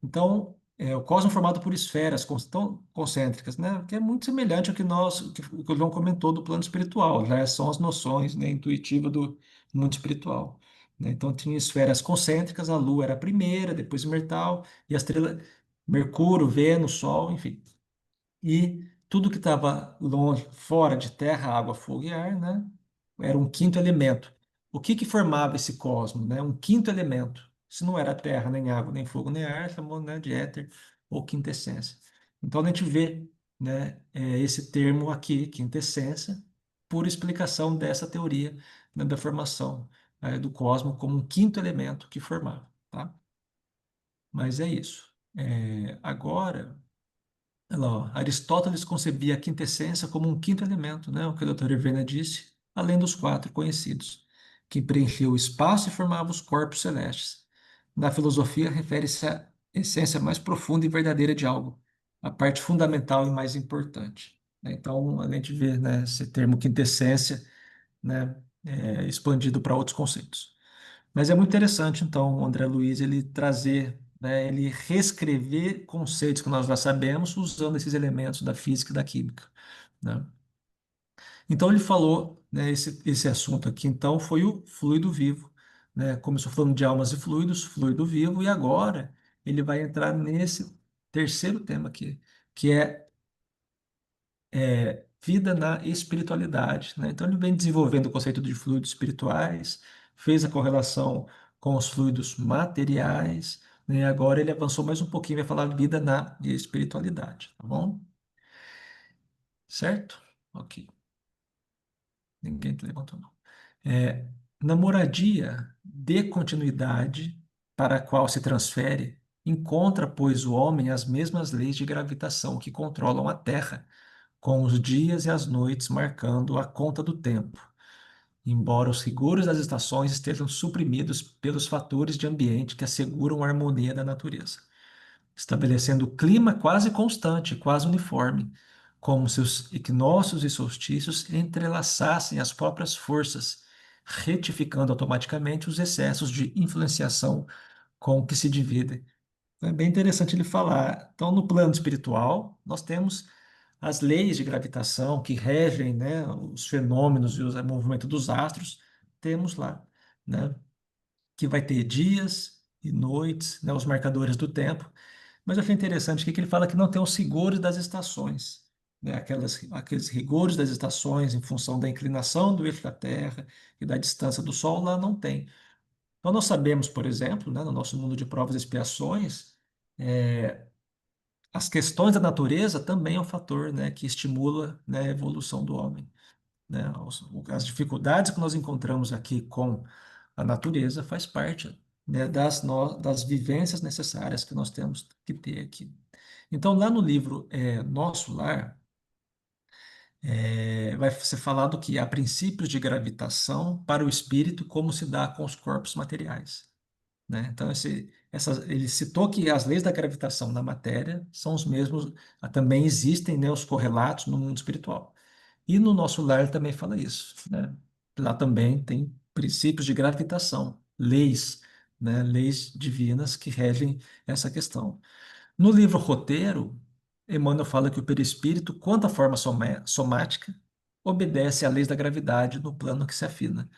Então, o cosmos é formado por esferas tão concêntricas, né? Que é muito semelhante ao que o que o João comentou do plano espiritual, já são as noções, né, intuitivas do mundo espiritual, né? Então, tinha esferas concêntricas, a Lua era a primeira, depois Mertal, e a estrela Mercúrio, Vênus, Sol, enfim. E tudo que estava longe, fora de terra, água, fogo e ar, né? Era um quinto elemento. O que que formava esse cosmos, né? Um quinto elemento. Se não era terra, nem água, nem fogo, nem ar, chamou, né, de éter ou quintessência. Então a gente vê, né, esse termo aqui, quintessência, por explicação dessa teoria, né, da formação, do cosmos como um quinto elemento que formava, tá? Mas é isso. Agora olha lá, ó. Aristóteles concebia a quintessência como um quinto elemento, né? O que a doutora Helena disse, além dos 4 conhecidos, que preenchia o espaço e formava os corpos celestes. Na filosofia, refere-se à essência mais profunda e verdadeira de algo, a parte fundamental e mais importante, né? Então, a gente vê, né, esse termo quintessência, né, expandido para outros conceitos. Mas é muito interessante, então, o André Luiz, ele trazer, né, ele reescrever conceitos que nós já sabemos usando esses elementos da física e da química, né? Então, ele falou, né, esse assunto aqui, então, foi o fluido vivo, né? Começou falando de almas e fluidos, fluido vivo, e agora ele vai entrar nesse terceiro tema aqui, que é vida na espiritualidade, né? Então ele vem desenvolvendo o conceito de fluidos espirituais, fez a correlação com os fluidos materiais, né? E agora ele avançou mais um pouquinho, vai falar vida na espiritualidade, tá bom? Certo? Ok. Ninguém te levantou, não. É, na moradia de continuidade para a qual se transfere, encontra, pois, o homem as mesmas leis de gravitação que controlam a Terra, com os dias e as noites marcando a conta do tempo, embora os rigores das estações estejam suprimidos pelos fatores de ambiente que asseguram a harmonia da natureza, estabelecendo o clima quase constante, quase uniforme, como se os equinócios e solstícios entrelaçassem as próprias forças, retificando automaticamente os excessos de influenciação com que se dividem. É bem interessante ele falar. Então, no plano espiritual, nós temos as leis de gravitação que regem, né, os fenômenos e o movimento dos astros, temos lá, né, que vai ter dias e noites, né, os marcadores do tempo. Mas eu achei interessante que ele fala que não tem os rigores das estações, né, aqueles rigores das estações em função da inclinação do eixo da Terra e da distância do Sol, lá não tem. Então, nós sabemos, por exemplo, né, no nosso mundo de provas e expiações, as questões da natureza também é um fator, né, que estimula, né, a evolução do homem, né? As dificuldades que nós encontramos aqui com a natureza faz parte, né, das vivências necessárias que nós temos que ter aqui. Então, lá no livro Nosso Lar, vai ser falado que há princípios de gravitação para o espírito, como se dá com os corpos materiais, né? Então, ele citou que as leis da gravitação na matéria são os mesmos, também existem, né, os correlatos no mundo espiritual. E no Nosso Lar também fala isso, né? Lá também tem princípios de gravitação, leis, né, leis divinas que regem essa questão. No livro Roteiro, Emmanuel fala que o perispírito, quanto à forma somática, obedece à leis da gravidade no plano que se afina,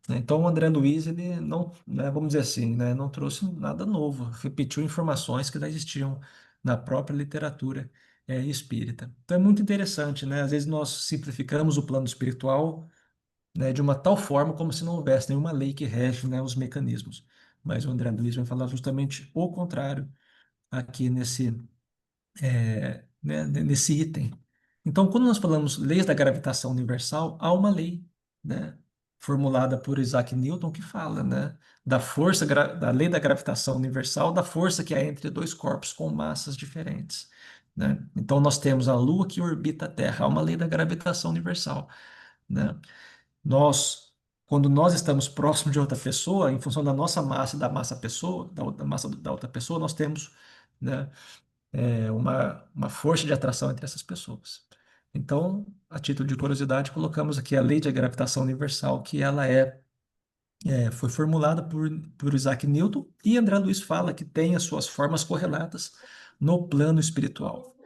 né? Então, o André Luiz, ele não, né, vamos dizer assim, né, não trouxe nada novo, repetiu informações que já existiam na própria literatura espírita. Então, é muito interessante, né? Às vezes nós simplificamos o plano espiritual, né, de uma tal forma como se não houvesse nenhuma lei que rege, né, os mecanismos. Mas o André Luiz vai falar justamente o contrário aqui nesse item. Então, quando nós falamos leis da gravitação universal, há uma lei, né, formulada por Isaac Newton que fala, né, da lei da gravitação universal, da força que há entre dois corpos com massas diferentes, né? Então, nós temos a Lua que orbita a Terra, há uma lei da gravitação universal, né? Nós, quando nós estamos próximo de outra pessoa, em função da nossa massa e da massa pessoa, da massa da outra pessoa, nós temos, né, uma força de atração entre essas pessoas. Então, a título de curiosidade, colocamos aqui a lei de gravitação universal, que ela foi formulada por Isaac Newton, e André Luiz fala que tem as suas formas correlatas no plano espiritual.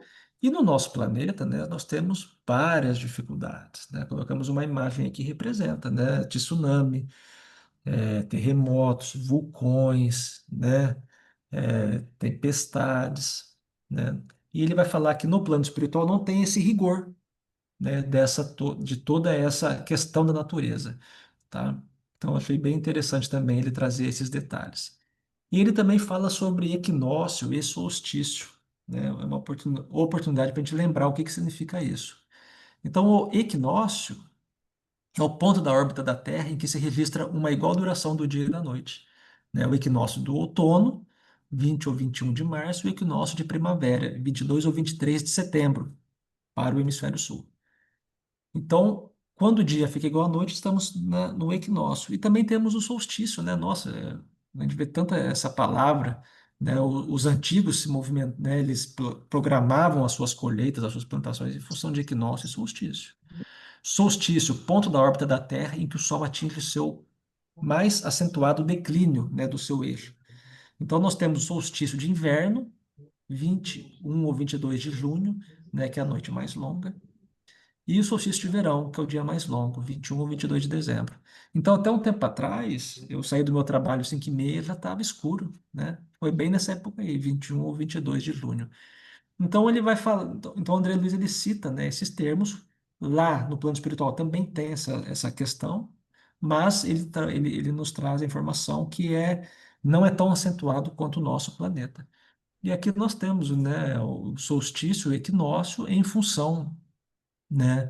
E no nosso planeta, né, nós temos várias dificuldades, né? Colocamos uma imagem aqui que representa, né, tsunami, terremotos, vulcões, né, tempestades, né? E ele vai falar que no plano espiritual não tem esse rigor, né, de toda essa questão da natureza, tá? Então, achei bem interessante também ele trazer esses detalhes. E ele também fala sobre equinócio e solstício, né? É uma oportunidade para a gente lembrar o que significa isso. Então, o equinócio é o ponto da órbita da Terra em que se registra uma igual duração do dia e da noite, né? O equinócio do outono, 20 ou 21 de março, e o equinócio de primavera, 22 ou 23 de setembro, para o hemisfério sul. Então, quando o dia fica igual à noite, estamos no equinócio. E também temos o solstício, né? Nossa, a gente vê tanta essa palavra, né? Os antigos se movimentam, né? Eles programavam as suas colheitas, as suas plantações em função de equinócio e solstício. Solstício, ponto da órbita da Terra em que o Sol atinge seu mais acentuado declínio, né, do seu eixo. Então, nós temos o solstício de inverno, 21 ou 22 de junho, né, que é a noite mais longa, e o solstício de verão, que é o dia mais longo, 21 ou 22 de dezembro. Então, até um tempo atrás, eu saí do meu trabalho 5h30, já estava escuro, né? Foi bem nessa época aí, 21 ou 22 de junho. Então ele vai falar, então André Luiz ele cita, né, esses termos lá no plano espiritual também tem essa questão, mas ele nos traz a informação que não é tão acentuado quanto o nosso planeta. E aqui nós temos, né, o solstício, o equinócio em função, né,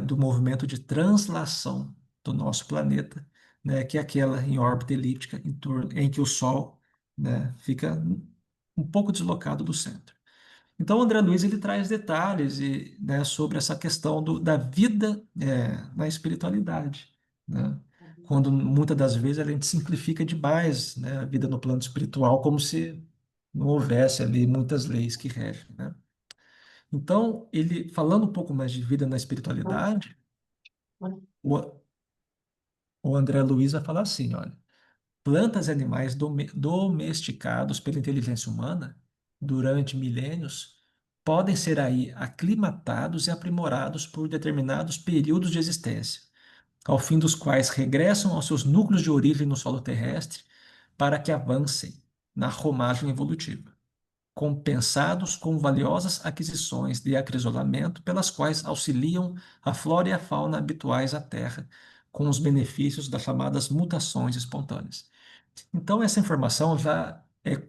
do movimento de translação do nosso planeta, né, que é aquela em órbita elíptica em que o Sol, né, fica um pouco deslocado do centro. Então, o André Luiz ele traz detalhes né, sobre essa questão da vida na espiritualidade, né? Quando muitas das vezes a gente simplifica demais, né, a vida no plano espiritual, como se não houvesse ali muitas leis que regem, né? Então, ele falando um pouco mais de vida na espiritualidade, o, o André Luiz vai falar assim, olha, plantas e animais domesticados pela inteligência humana durante milênios podem ser aí aclimatados e aprimorados por determinados períodos de existência, ao fim dos quais regressam aos seus núcleos de origem no solo terrestre para que avancem na romagem evolutiva, compensados com valiosas aquisições de acrisolamento pelas quais auxiliam a flora e a fauna habituais à Terra, com os benefícios das chamadas mutações espontâneas. Então, essa informação já é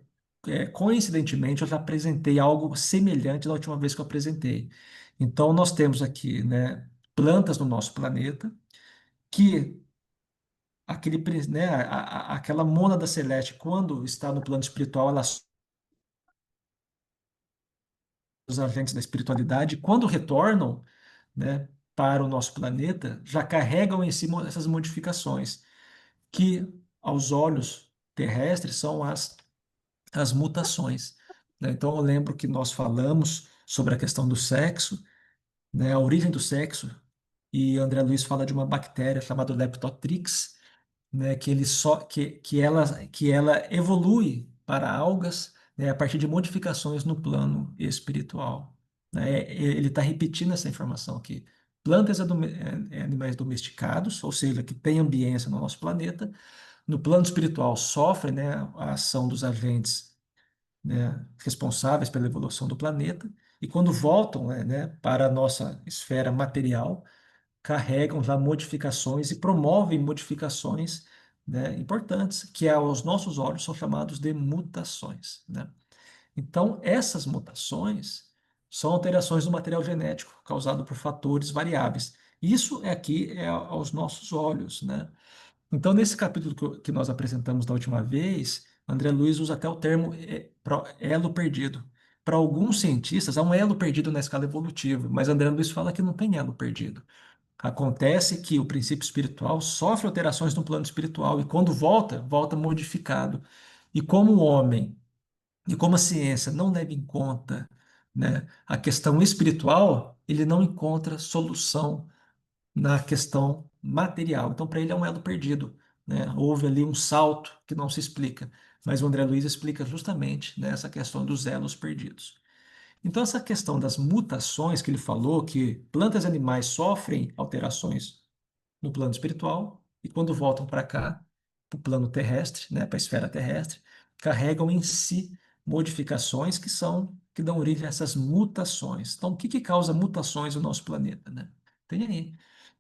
coincidentemente, eu já apresentei algo semelhante da última vez que eu apresentei. Então, nós temos aqui, né, plantas no nosso planeta que aquela mônada celeste, quando está no plano espiritual, ela os agentes da espiritualidade, quando retornam, né, para o nosso planeta, já carregam em si essas modificações, que aos olhos terrestres são as mutações, né? Então, eu lembro que nós falamos sobre a questão do sexo, né, a origem do sexo, e André Luiz fala de uma bactéria chamada Leptotrix, né, que ela evolui para algas, né, a partir de modificações no plano espiritual, né? Ele está repetindo essa informação aqui. Plantas animais domesticados, ou seja, que têm ambiência no nosso planeta, no plano espiritual sofrem, né, a ação dos agentes, né, responsáveis pela evolução do planeta, e quando voltam, né, para a nossa esfera material, carregam já modificações e promovem modificações, né, importantes, que aos nossos olhos são chamados de mutações, né? Então, essas mutações são alterações do material genético causado por fatores variáveis. Isso aqui aos nossos olhos, né? Então, nesse capítulo que nós apresentamos da última vez, André Luiz usa até o termo elo perdido. Para alguns cientistas, há um elo perdido na escala evolutiva, mas André Luiz fala que não tem elo perdido. Acontece que o princípio espiritual sofre alterações no plano espiritual e quando volta, volta modificado. E como o homem e como a ciência não leva em conta, né, a questão espiritual, ele não encontra solução na questão material. Então, para ele é um elo perdido, né? Houve ali um salto que não se explica. Mas o André Luiz explica justamente, né, essa questão dos elos perdidos. Então, essa questão das mutações que ele falou, que plantas e animais sofrem alterações no plano espiritual e quando voltam para cá, para o plano terrestre, né, para a esfera terrestre, carregam em si modificações que dão origem a essas mutações. Então, o que causa mutações no nosso planeta, né? Tem aí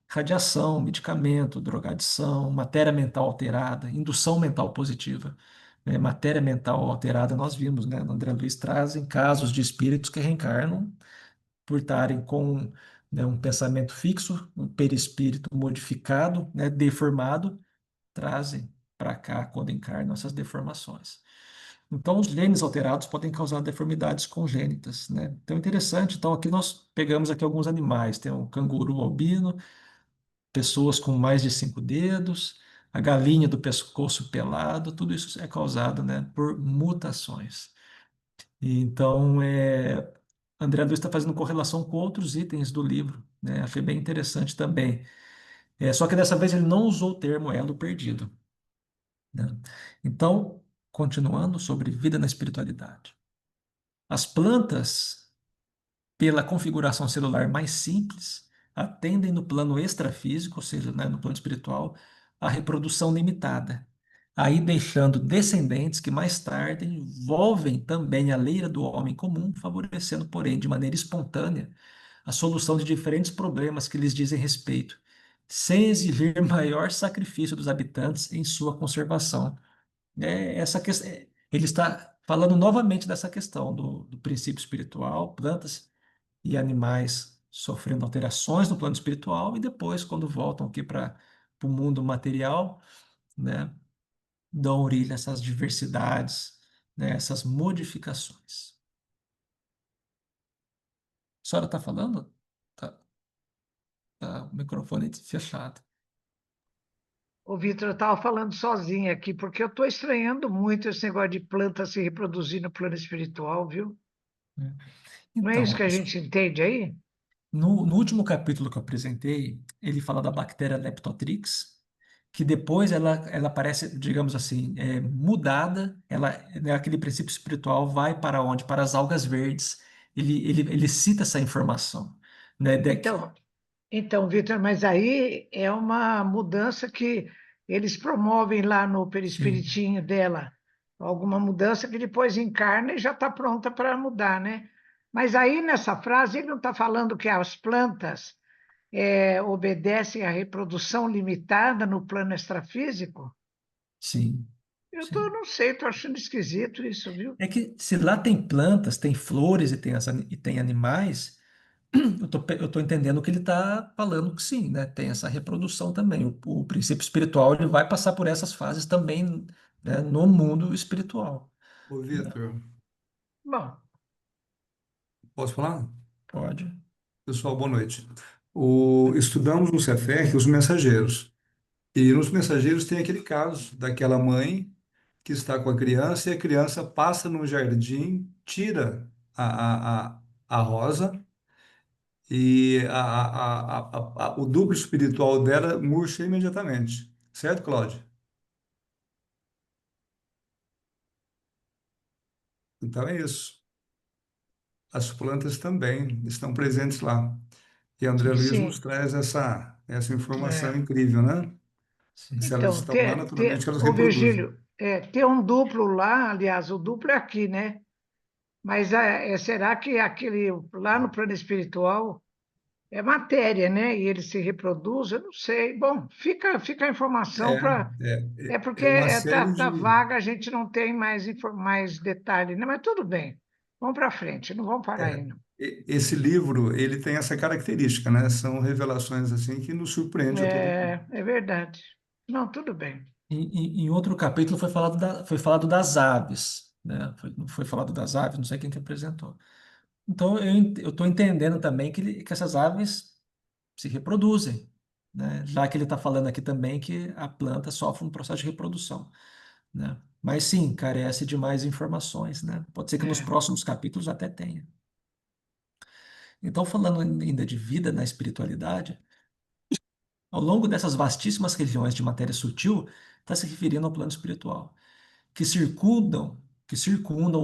radiação, medicamento, drogadição, matéria mental alterada, indução mental positiva. Né? Matéria mental alterada, nós vimos, né? André Luiz trazem casos de espíritos que reencarnam por estarem com, né, um pensamento fixo, um perispírito modificado, né, deformado, trazem para cá, quando encarnam, essas deformações. Então, os genes alterados podem causar deformidades congênitas, né? Então, é interessante. Então, aqui nós pegamos aqui alguns animais. Tem o canguru albino, pessoas com mais de 5 dedos, a galinha do pescoço pelado, tudo isso é causado, né, por mutações. E então, André Luiz está fazendo correlação com outros itens do livro, né? Achei bem interessante também. Só que dessa vez ele não usou o termo elo perdido, né? Então, continuando sobre vida na espiritualidade. As plantas, pela configuração celular mais simples, atendem no plano extrafísico, ou seja, né, no plano espiritual, a reprodução limitada, aí deixando descendentes que mais tarde envolvem também a leira do homem comum, favorecendo, porém, de maneira espontânea, a solução de diferentes problemas que lhes dizem respeito, sem exigir maior sacrifício dos habitantes em sua conservação. Ele está falando novamente dessa questão do princípio espiritual, plantas e animais sofrendo alterações no plano espiritual e depois, quando voltam aqui para o mundo material, né, dão origem a essas diversidades, né, essas modificações. A senhora está falando? Tá o microfone fechado. O Vitor, eu estava falando sozinha aqui, porque eu estou estranhando muito esse negócio de planta se reproduzir no plano espiritual, viu? Né? Não é isso Então, que a gente entende aí? no último capítulo que eu apresentei, ele fala da bactéria Leptotrix, que depois ela parece, digamos assim, mudada, né, aquele princípio espiritual vai para onde? Para as algas verdes. Ele cita essa informação, né, Então, Vitor, mas aí é uma mudança que eles promovem lá no sim, perispiritinho dela, alguma mudança que depois encarna e já está pronta para mudar, né? Mas aí nessa frase ele não está falando que as plantas obedecem à reprodução limitada no plano extrafísico? sim. Sim. não sei, estou achando esquisito isso, viu? É que se lá tem plantas, tem flores e e tem animais, eu tô entendendo que ele está falando que sim, né? Tem essa reprodução também. O princípio espiritual ele vai passar por essas fases também, né, no mundo espiritual, Ô, né? Vitor, Bom, posso falar? Pode. Pessoal, boa noite. Estudamos no Cefet os mensageiros. E nos mensageiros tem aquele caso daquela mãe que está com a criança e a criança passa no jardim, tira a rosa e o duplo espiritual dela murcha imediatamente. Certo, Cláudio? Então é isso. As plantas também estão presentes lá. E André Luiz nos sim. traz essa informação É. incrível, né? Se Sim. elas Então, estão lá, naturalmente elas ô reproduzem. Virgílio, ter um duplo lá, aliás, o duplo é aqui, né? Mas será que aquele lá no plano espiritual é matéria, né? E ele se reproduz? Eu não sei. Bom, fica a informação para. É porque É uma série tá de. vaga, a gente não tem mais detalhe, né? Mas tudo bem. Vamos para frente, não vamos parar aí, não. Esse livro, ele tem essa característica, né? São revelações assim que nos surpreende a todo mundo. É verdade. Não, tudo bem. Em outro capítulo foi falado das aves, né? Não foi falado das aves, não sei quem que apresentou. Então eu estou entendendo também que essas aves se reproduzem, né? Já que ele está falando aqui também que a planta sofre um processo de reprodução, né? Mas sim, carece de mais informações, né? Pode ser que nos É, próximos capítulos até tenha. Então, falando ainda de vida na espiritualidade, ao longo dessas vastíssimas regiões de matéria sutil, está se referindo ao plano espiritual, que circundam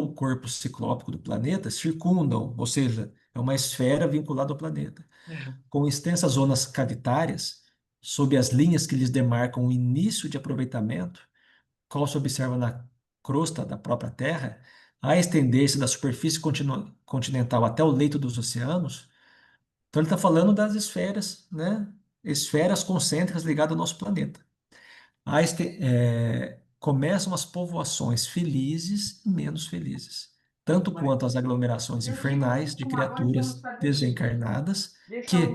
o corpo ciclópico do planeta, circundam, ou seja, é uma esfera vinculada ao planeta, é, com extensas zonas cavitárias, sob as linhas que lhes demarcam o início de aproveitamento, qual se observa na crosta da própria Terra, a estender-se da superfície continental até o leito dos oceanos. Então ele está falando das esferas, né? Esferas concêntricas ligadas ao nosso planeta. Começam as povoações felizes e menos felizes, tanto quanto as aglomerações infernais de criaturas desencarnadas que,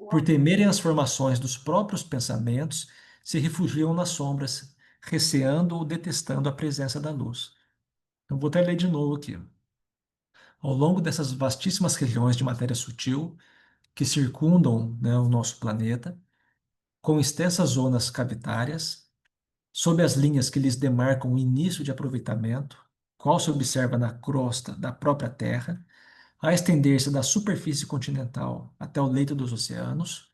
por temerem as formações dos próprios pensamentos, se refugiam nas sombras, receando ou detestando a presença da luz. Eu vou até ler de novo aqui. Ao longo dessas vastíssimas regiões de matéria sutil que circundam, né, o nosso planeta, com extensas zonas cavitárias, sob as linhas que lhes demarcam o início de aproveitamento, qual se observa na crosta da própria Terra, a estender-se da superfície continental até o leito dos oceanos,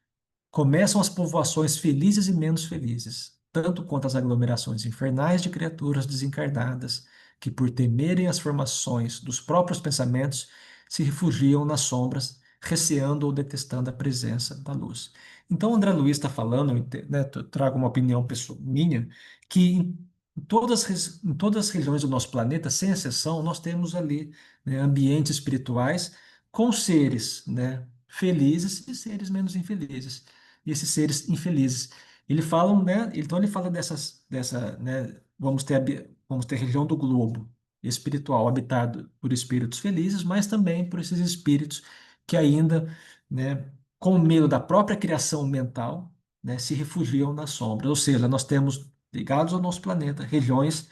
começam as povoações felizes e menos felizes, tanto quanto as aglomerações infernais de criaturas desencarnadas, que, por temerem as formações dos próprios pensamentos, se refugiam nas sombras, receando ou detestando a presença da luz. Então, André Luiz está falando, né, eu trago uma opinião pessoal, minha, que em todas as regiões do nosso planeta, sem exceção, nós temos ali, né, ambientes espirituais com seres, né, felizes e seres menos infelizes. E esses seres infelizes, ele falam, né, então ele fala né, vamos ter região do globo espiritual habitado por espíritos felizes, mas também por esses espíritos que ainda, né, com medo da própria criação mental, né, se refugiam nas sombras. Ou seja, nós temos ligados ao nosso planeta regiões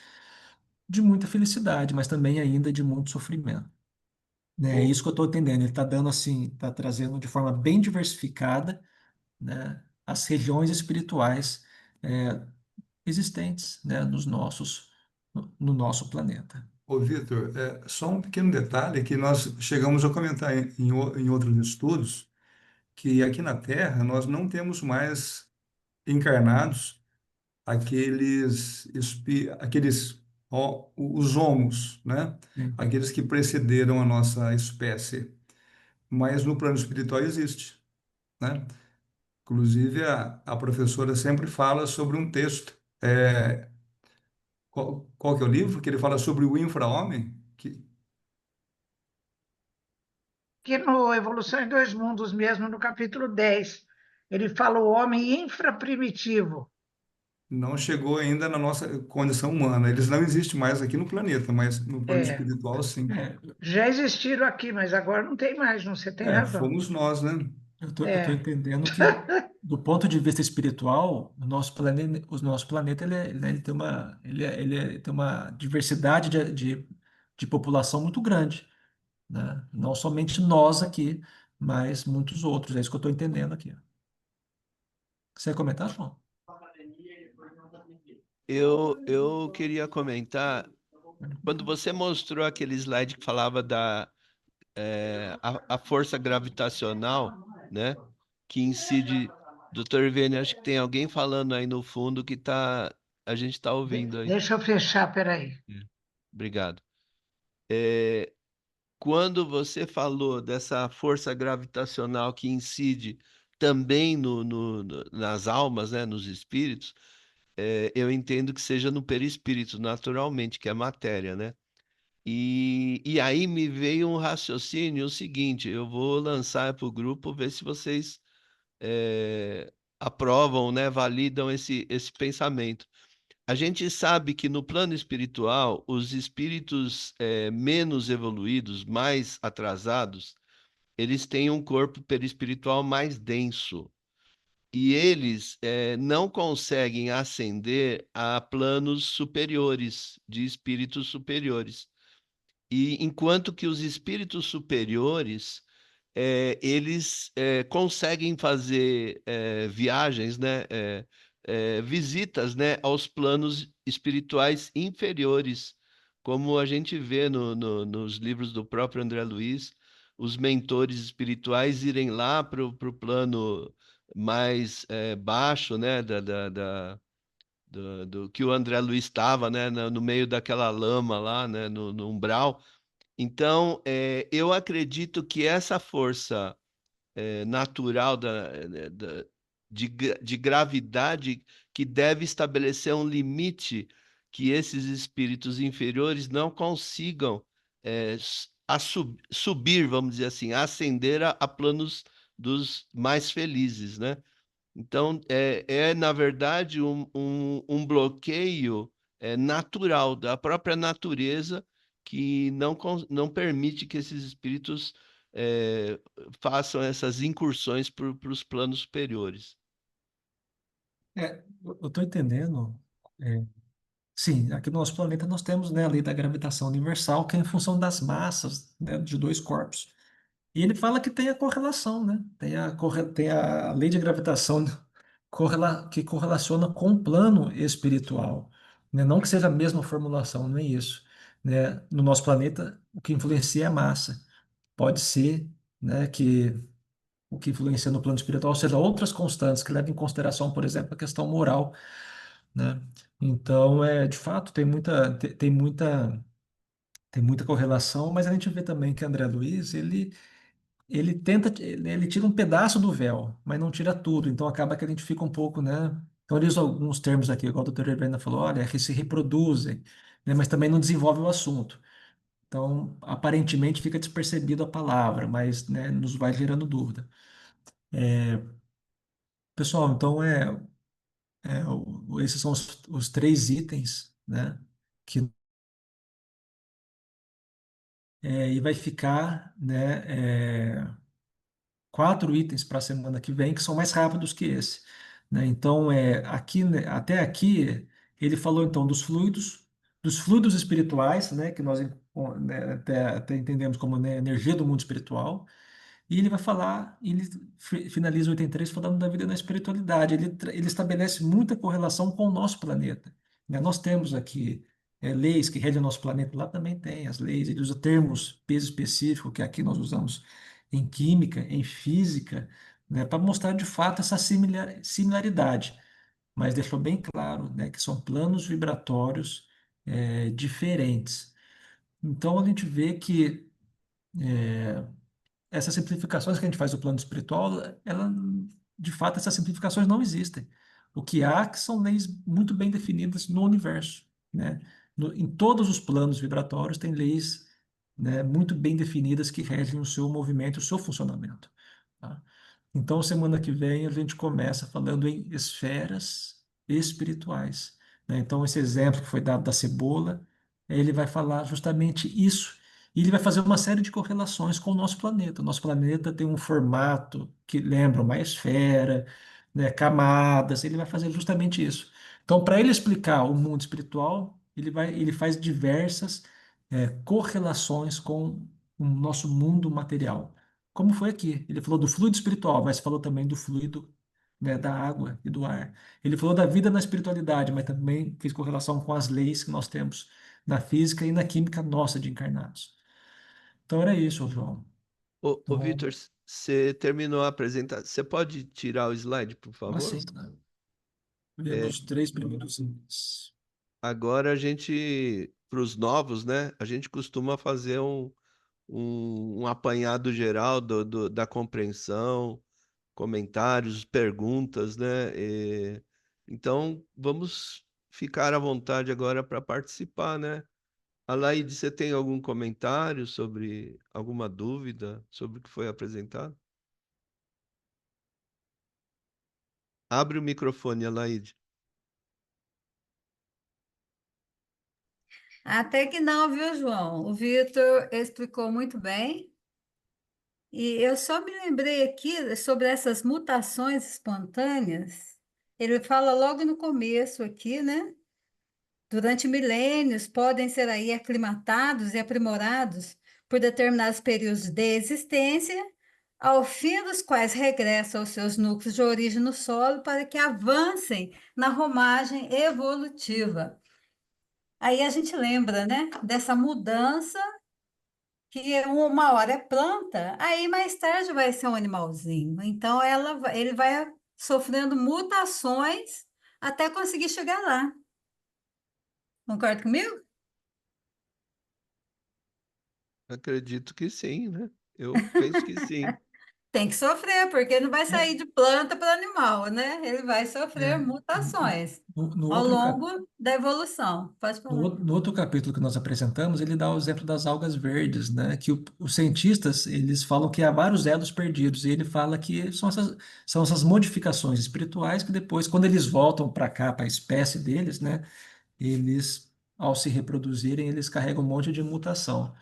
de muita felicidade, mas também ainda de muito sofrimento. Né? É Ô, isso que eu estou entendendo. Ele está dando assim, está trazendo de forma bem diversificada, né, as regiões espirituais existentes, né, no nosso planeta. Vitor, só um pequeno detalhe que nós chegamos a comentar em outros estudos, que aqui na Terra nós não temos mais encarnados os homos, né? Sim. Aqueles que precederam a nossa espécie. Mas no plano espiritual existe, né? Inclusive, a professora sempre fala sobre um texto. Qual que é o livro? Que ele fala sobre o infra-homem? Que no Evolução em Dois Mundos, mesmo no capítulo 10, ele fala o homem infraprimitivo. não chegou ainda na nossa condição humana. Eles não existem mais aqui no planeta, mas no plano É, espiritual, sim. É, já existiram aqui, mas agora não tem mais, não, você tem razão. Fomos nós, né? eu tô É, entendendo que, do ponto de vista espiritual, o nosso planeta ele tem tem uma diversidade de população muito grande, né? Não somente nós aqui, mas muitos outros. É isso que eu estou entendendo aqui. Você ia comentar, João? Eu queria comentar, quando você mostrou aquele slide que falava a força gravitacional, né, que incide, Dr. Ivene, acho que tem alguém falando aí no fundo que a gente está ouvindo aí. deixa eu fechar, peraí. Obrigado. Quando você falou dessa força gravitacional que incide também nas almas, né, nos espíritos, eu entendo que seja no perispírito, naturalmente, que é matéria, né? E aí me veio um raciocínio o seguinte, eu vou lançar para o grupo, ver se vocês aprovam, né, validam esse pensamento. A gente sabe que no plano espiritual, os espíritos menos evoluídos, mais atrasados, eles têm um corpo perispiritual mais denso. E eles não conseguem ascender a planos superiores, de espíritos superiores. E enquanto que os espíritos superiores, eles conseguem fazer viagens, né, visitas, né, aos planos espirituais inferiores, como a gente vê nos livros do próprio André Luiz, os mentores espirituais irem lá para o plano mais baixo, né, do que o André Luiz estava, né, no meio daquela lama lá, né, no umbral. Então, eu acredito que essa força natural de gravidade que deve estabelecer um limite que esses espíritos inferiores não consigam subir, vamos dizer assim, ascender a planos dos mais felizes, né? Então, na verdade, um bloqueio natural da própria natureza que não permite que esses espíritos eh, façam essas incursões para os planos superiores. Eu estou entendendo. É, sim, aqui no nosso planeta nós temos, né, a lei da gravitação universal, que é em função das massas, né, de dois corpos. E ele fala que tem a correlação, né? Tem a lei de gravitação que correlaciona com o plano espiritual, né? Não que seja a mesma formulação, não é isso, né? No nosso planeta, o que influencia é a massa. Pode ser, né, que o que influencia no plano espiritual seja outras constantes que levam em consideração, por exemplo, a questão moral, né? Então, de fato, tem muita correlação, mas a gente vê também que André Luiz, ele tira um pedaço do véu, mas não tira tudo, então acaba que a gente fica um pouco, né? Então ele usa alguns termos aqui, igual o doutor Helena falou, olha, que se reproduzem, né? Mas também não desenvolve o assunto. Então, aparentemente fica despercebido a palavra, mas, né, nos vai gerando dúvida. Pessoal, então esses são os três itens, né? Que e vai ficar, né? Quatro itens para a semana que vem que são mais rápidos que esse, né? Então, aqui, né, até aqui ele falou então dos fluidos espirituais, né? Que nós né, até entendemos como, né, energia do mundo espiritual. E ele vai falar, ele finaliza o 83 falando da vida na espiritualidade. Ele estabelece muita correlação com o nosso planeta, né? Nós temos aqui leis que regem o nosso planeta, lá também tem as leis. Ele usa termos, peso específico, que aqui nós usamos em química, em física, né? Para mostrar de fato essa similaridade. Mas deixou bem claro, né, que são planos vibratórios diferentes. Então a gente vê que essas simplificações que a gente faz do plano espiritual, de fato, essas simplificações não existem. O que há que são leis muito bem definidas no universo, né? Em todos os planos vibratórios tem leis, né, muito bem definidas que regem o seu movimento, o seu funcionamento, tá? Então, semana que vem a gente começa falando em esferas espirituais, né? Então, esse exemplo que foi dado da cebola, ele vai falar justamente isso. E ele vai fazer uma série de correlações com o nosso planeta. O nosso planeta tem um formato que lembra uma esfera, né, camadas, ele vai fazer justamente isso. Então, para ele explicar o mundo espiritual, ele faz diversas correlações com o nosso mundo material. Como foi aqui? Ele falou do fluido espiritual, mas falou também do fluido, né, da água e do ar. Ele falou da vida na espiritualidade, mas também fez correlação com as leis que nós temos na física e na química nossa de encarnados. Então era isso, João. Ô Então, Vitor, você terminou a apresentação. Você pode tirar o slide, por favor? assim, É, vemos 3 primeiros itens. agora a gente, para os novos, né? A gente costuma fazer um apanhado geral da compreensão, comentários, perguntas, né? Então, vamos ficar à vontade agora para participar, né? Alaide, você tem algum comentário sobre alguma dúvida sobre o que foi apresentado? Abre o microfone, Alaide. Até que não, viu, João? O Vitor explicou muito bem. E eu só me lembrei aqui sobre essas mutações espontâneas. Ele fala logo no começo aqui, né? Durante milênios podem ser aí aclimatados e aprimorados por determinados períodos de existência, ao fim dos quais regressam aos seus núcleos de origem no solo para que avancem na romagem evolutiva. Aí a gente lembra, né, dessa mudança que uma hora é planta, aí mais tarde vai ser um animalzinho. Então ele vai sofrendo mutações até conseguir chegar lá. Concorda comigo? Acredito que sim, né? Eu penso que sim. Tem que sofrer, porque não vai É, sair de planta para animal, né? Ele vai sofrer é, mutações no ao outro cap- longo da evolução. Pode falar. no outro capítulo que nós apresentamos, ele dá o exemplo das algas verdes, né? Que os cientistas, eles falam que há vários elos perdidos, e ele fala que são essas modificações espirituais que depois, quando eles voltam para cá, para a espécie deles, né? Eles, ao se reproduzirem, eles carregam um monte de mutação.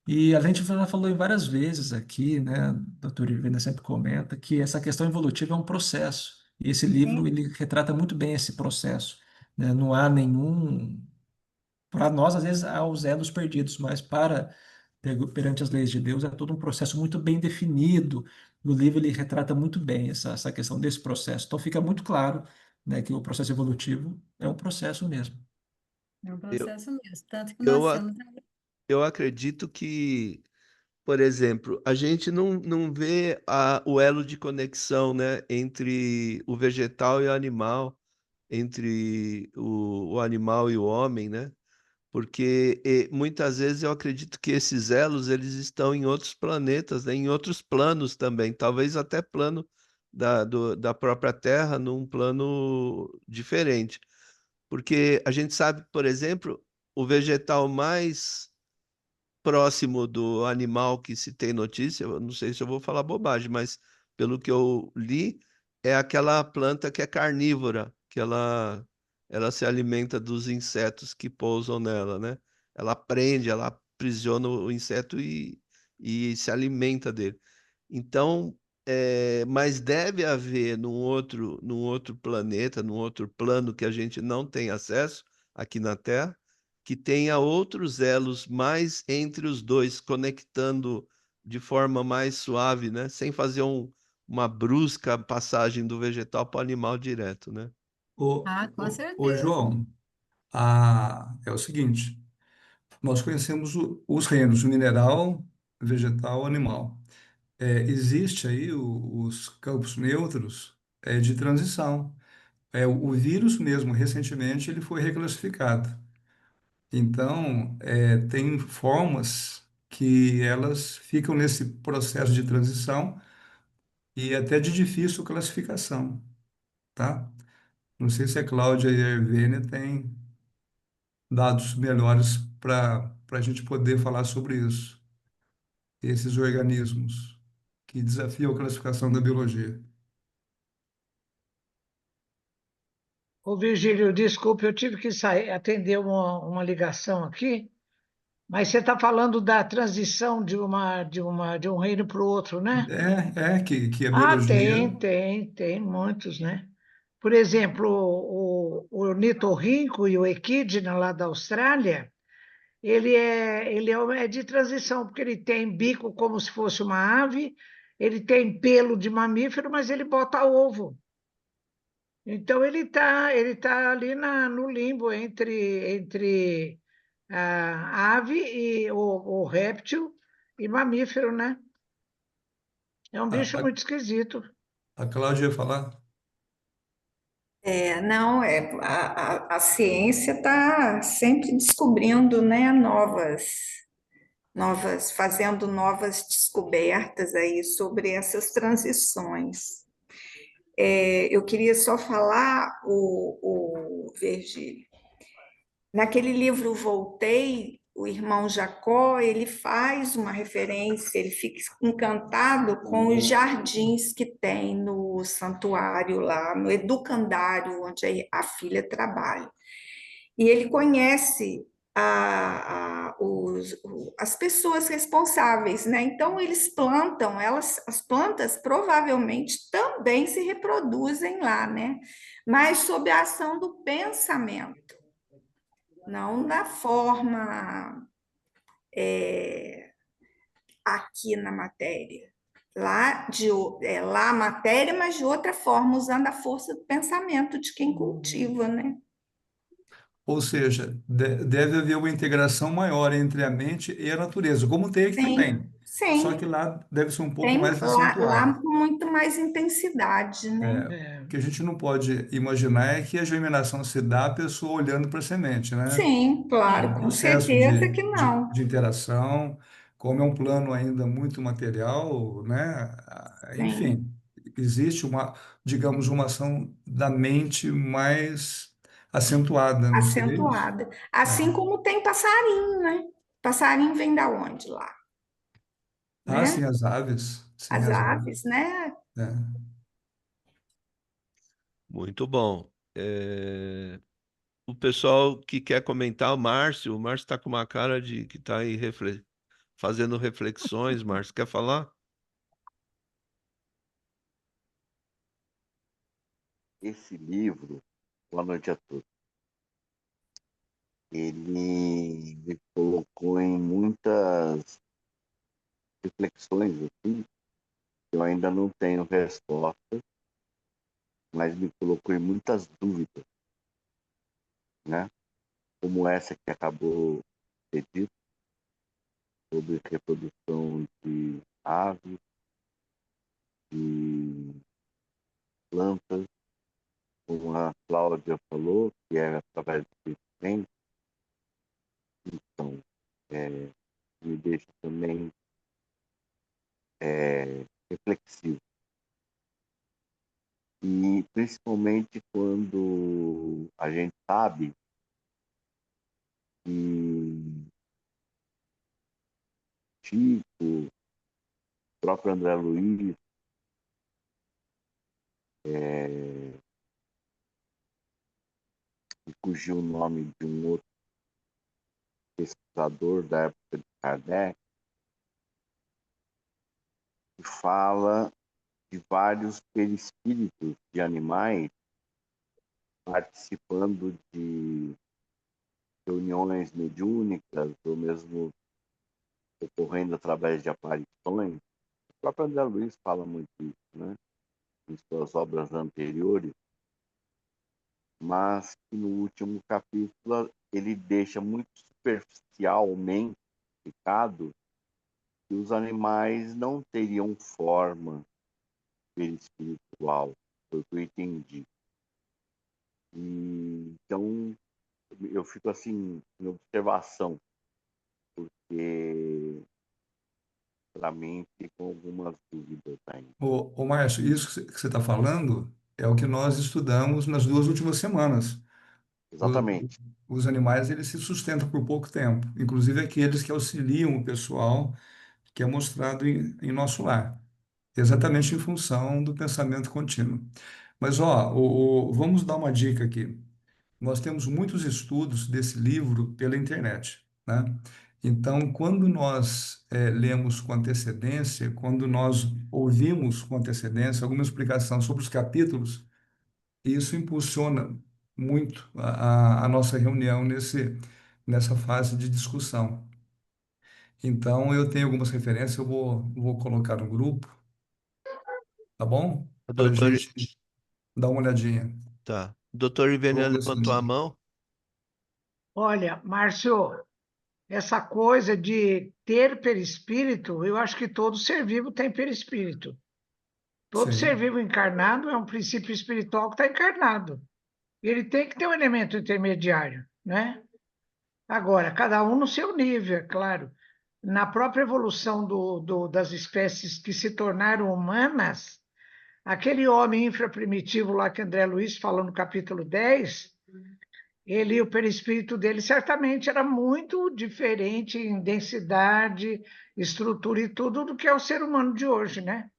E a gente já falou em várias vezes aqui, né? O doutor Ivena sempre comenta que essa questão evolutiva é um processo. E esse livro, Sim, ele retrata muito bem esse processo, né? Não há nenhum... Para nós, às vezes, há os elos perdidos, mas perante as leis de Deus, é todo um processo muito bem definido. No livro, ele retrata muito bem essa questão desse processo. Então, fica muito claro, né, que o processo evolutivo é um processo mesmo. é um Eu, processo mesmo. Tanto que nós eu, a- temos. eu acredito que, por exemplo, a gente não vê o elo de conexão, né, entre o vegetal e o animal, entre o animal e o homem, né? Porque muitas vezes eu acredito que esses elos eles estão em outros planetas, né, em outros planos também, talvez até plano da própria Terra, num plano diferente. Porque a gente sabe, por exemplo, o vegetal mais próximo do animal que se tem notícia, eu não sei se eu vou falar bobagem, mas pelo que eu li, é aquela planta que é carnívora, ela se alimenta dos insetos que pousam nela, né? Ela prende, ela aprisiona o inseto e se alimenta dele. Então, mas deve haver num outro planeta, num outro plano que a gente não tem acesso aqui na Terra, que tenha outros elos mais entre os dois, conectando de forma mais suave, né? Sem fazer uma brusca passagem do vegetal para o animal direto, né? Ah, com Ô, certeza. João, é o seguinte, nós conhecemos os reinos, o mineral, vegetal, animal. Existe aí os campos neutros de transição. O vírus mesmo, recentemente, ele foi reclassificado. Então, tem formas que elas ficam nesse processo de transição e até de difícil classificação, tá? Não sei se a Cláudia e a Hervênia têm dados melhores para a gente poder falar sobre isso, esses organismos que desafiam a classificação da biologia. Ô, Virgílio, desculpe, eu tive que sair, atender uma ligação aqui, mas você está falando da transição de um reino para o outro, né? Que a Ah, biologia. tem muitos, né? Por exemplo, o nitorrinco e o equidna lá da Austrália, é de transição, porque ele tem bico como se fosse uma ave, ele tem pelo de mamífero, mas ele bota ovo. Então ele tá ali no limbo entre a ave e o réptil e mamífero, né? É um A, bicho a, muito esquisito. a Cláudia ia falar? Não, a ciência está sempre descobrindo, né, fazendo novas descobertas aí sobre essas transições. Eu queria só falar, Virgílio, naquele livro Voltei, o irmão Jacó, ele faz uma referência, ele fica encantado com os jardins que tem no santuário lá, no educandário, onde a filha trabalha. E ele conhece as pessoas responsáveis, né? Então eles plantam, as plantas provavelmente também se reproduzem lá, né? Mas sob a ação do pensamento, não da forma aqui na matéria. Lá a matéria, mas de outra forma, usando a força do pensamento de quem cultiva, né? Ou seja, deve haver uma integração maior entre a mente e a natureza, como tem aqui Sim, também. Só que sim. lá deve ser um pouco Tem mais lá acentuado. com muito mais intensidade, né? O É, que a gente não pode imaginar é que a germinação se dá a pessoa olhando para a semente, né? Sim, É um claro, com processo certeza que não. de interação, como é um plano ainda muito material, né? Sim, Enfim, existe digamos, uma ação da mente mais acentuada, não seria isso? acentuada. Assim É. como tem passarinho, né? Passarinho vem da onde lá, Ah, né? sim, as aves. Sim, As as aves. aves, né? É. Muito bom. O pessoal que quer comentar, o Márcio está com uma cara de que está aí fazendo reflexões. Márcio, quer falar? Esse livro, Boa Noite a Todos, ele me colocou em muitas reflexões, assim, eu ainda não tenho resposta, mas me colocou em muitas dúvidas, né? Como essa que acabou de ser dita, sobre reprodução de aves, de plantas, como a Cláudia falou, que é através do pensamento, então, me deixa também reflexivo. E principalmente quando a gente sabe que Chico, o próprio André Luiz, que fugiu o nome de um outro pesquisador da época de Kardec, que fala de vários perispíritos de animais participando de reuniões mediúnicas ou mesmo ocorrendo através de aparições. O próprio André Luiz fala muito isso, né? Em suas obras anteriores, mas que no último capítulo ele deixa muito superficialmente explicado que os animais não teriam forma espiritual, foi o que eu entendi. E, então, eu fico assim, em observação, porque para mim ficam algumas dúvidas ainda. Ô, Márcio, isso que você está falando é o que nós estudamos nas 2 últimas semanas. O- Exatamente. os animais, eles se sustentam por pouco tempo, inclusive aqueles que auxiliam o pessoal, que é mostrado em nosso lar, exatamente em função do pensamento contínuo. Mas, ó, vamos dar uma dica aqui. nós temos muitos estudos desse livro pela internet, né? Então, quando nós lemos com antecedência, quando nós ouvimos com antecedência alguma explicação sobre os capítulos, isso impulsiona muito a nossa reunião nessa fase de discussão. Então, eu tenho algumas referências, eu vou colocar no grupo, tá bom? Para a Doutor, gente dar uma olhadinha. tá. Doutor Ivênia Vamos ver levantou a se... mão. Olha, Márcio, essa coisa de ter perispírito, eu acho que todo ser vivo tem perispírito. Todo ser Sim. vivo encarnado é um princípio espiritual que está encarnado. Ele tem que ter um elemento intermediário, né? Agora, cada um no seu nível, é claro. Na própria evolução das espécies que se tornaram humanas, aquele homem infraprimitivo lá que André Luiz falou no capítulo 10, o perispírito dele certamente era muito diferente em densidade, estrutura e tudo do que é o ser humano de hoje, né?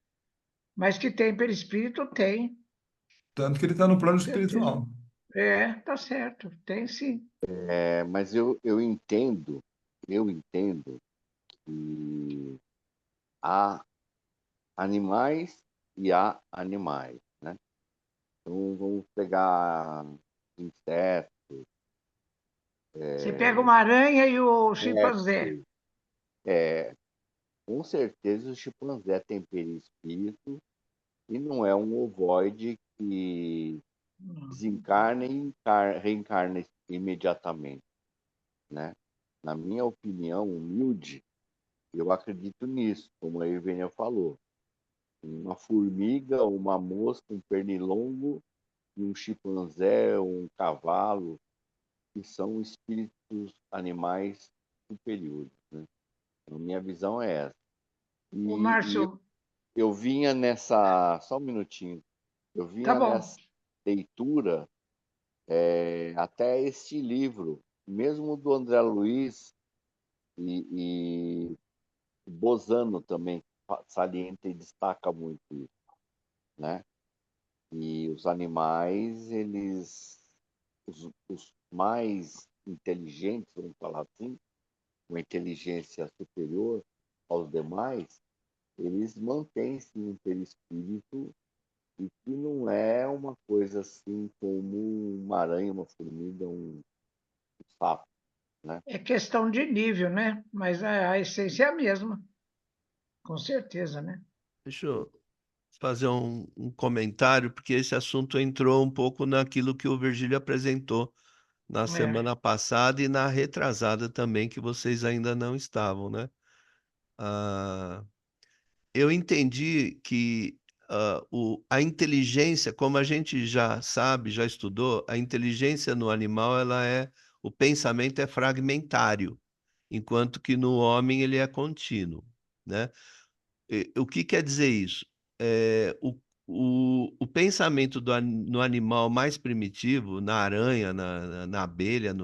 Mas que tem perispírito, tem, Tanto que ele está no plano com certeza. espiritual. Tá certo, tem sim. Mas eu entendo que há animais e há animais, né? Então, vamos pegar insetos, Você pega uma aranha e o chimpanzé. répteis. É, com certeza o chimpanzé tem perispírito e não é um ovoide que desencarna e reencarna imediatamente, né? Na minha opinião humilde, eu acredito nisso, como a Ivênia falou. Uma formiga, uma mosca, um pernilongo, um chimpanzé, um cavalo, que são espíritos animais superiores, né? A minha visão é essa. Ô, E Márcio, eu vinha nessa. Só um minutinho. Eu tá vinha bom. nessa leitura até este livro, mesmo do André Luiz e Bozano também salienta e destaca muito isso, né? E os animais, os mais inteligentes, vamos falar assim, uma inteligência superior aos demais, eles mantêm sim um perispírito e que não é uma coisa assim como uma aranha, uma formiga, um sapo, né? É questão de nível, né? Mas a essência é a mesma, com certeza, né? Deixa eu fazer um comentário, porque esse assunto entrou um pouco naquilo que o Virgílio apresentou na É. semana passada e na retrasada também, que vocês ainda não estavam, né? Ah, eu entendi que a inteligência, como a gente já sabe, já estudou, a inteligência no animal, o pensamento é fragmentário, enquanto que no homem ele é contínuo, né? O que quer dizer isso? O pensamento no animal mais primitivo, na aranha, na abelha,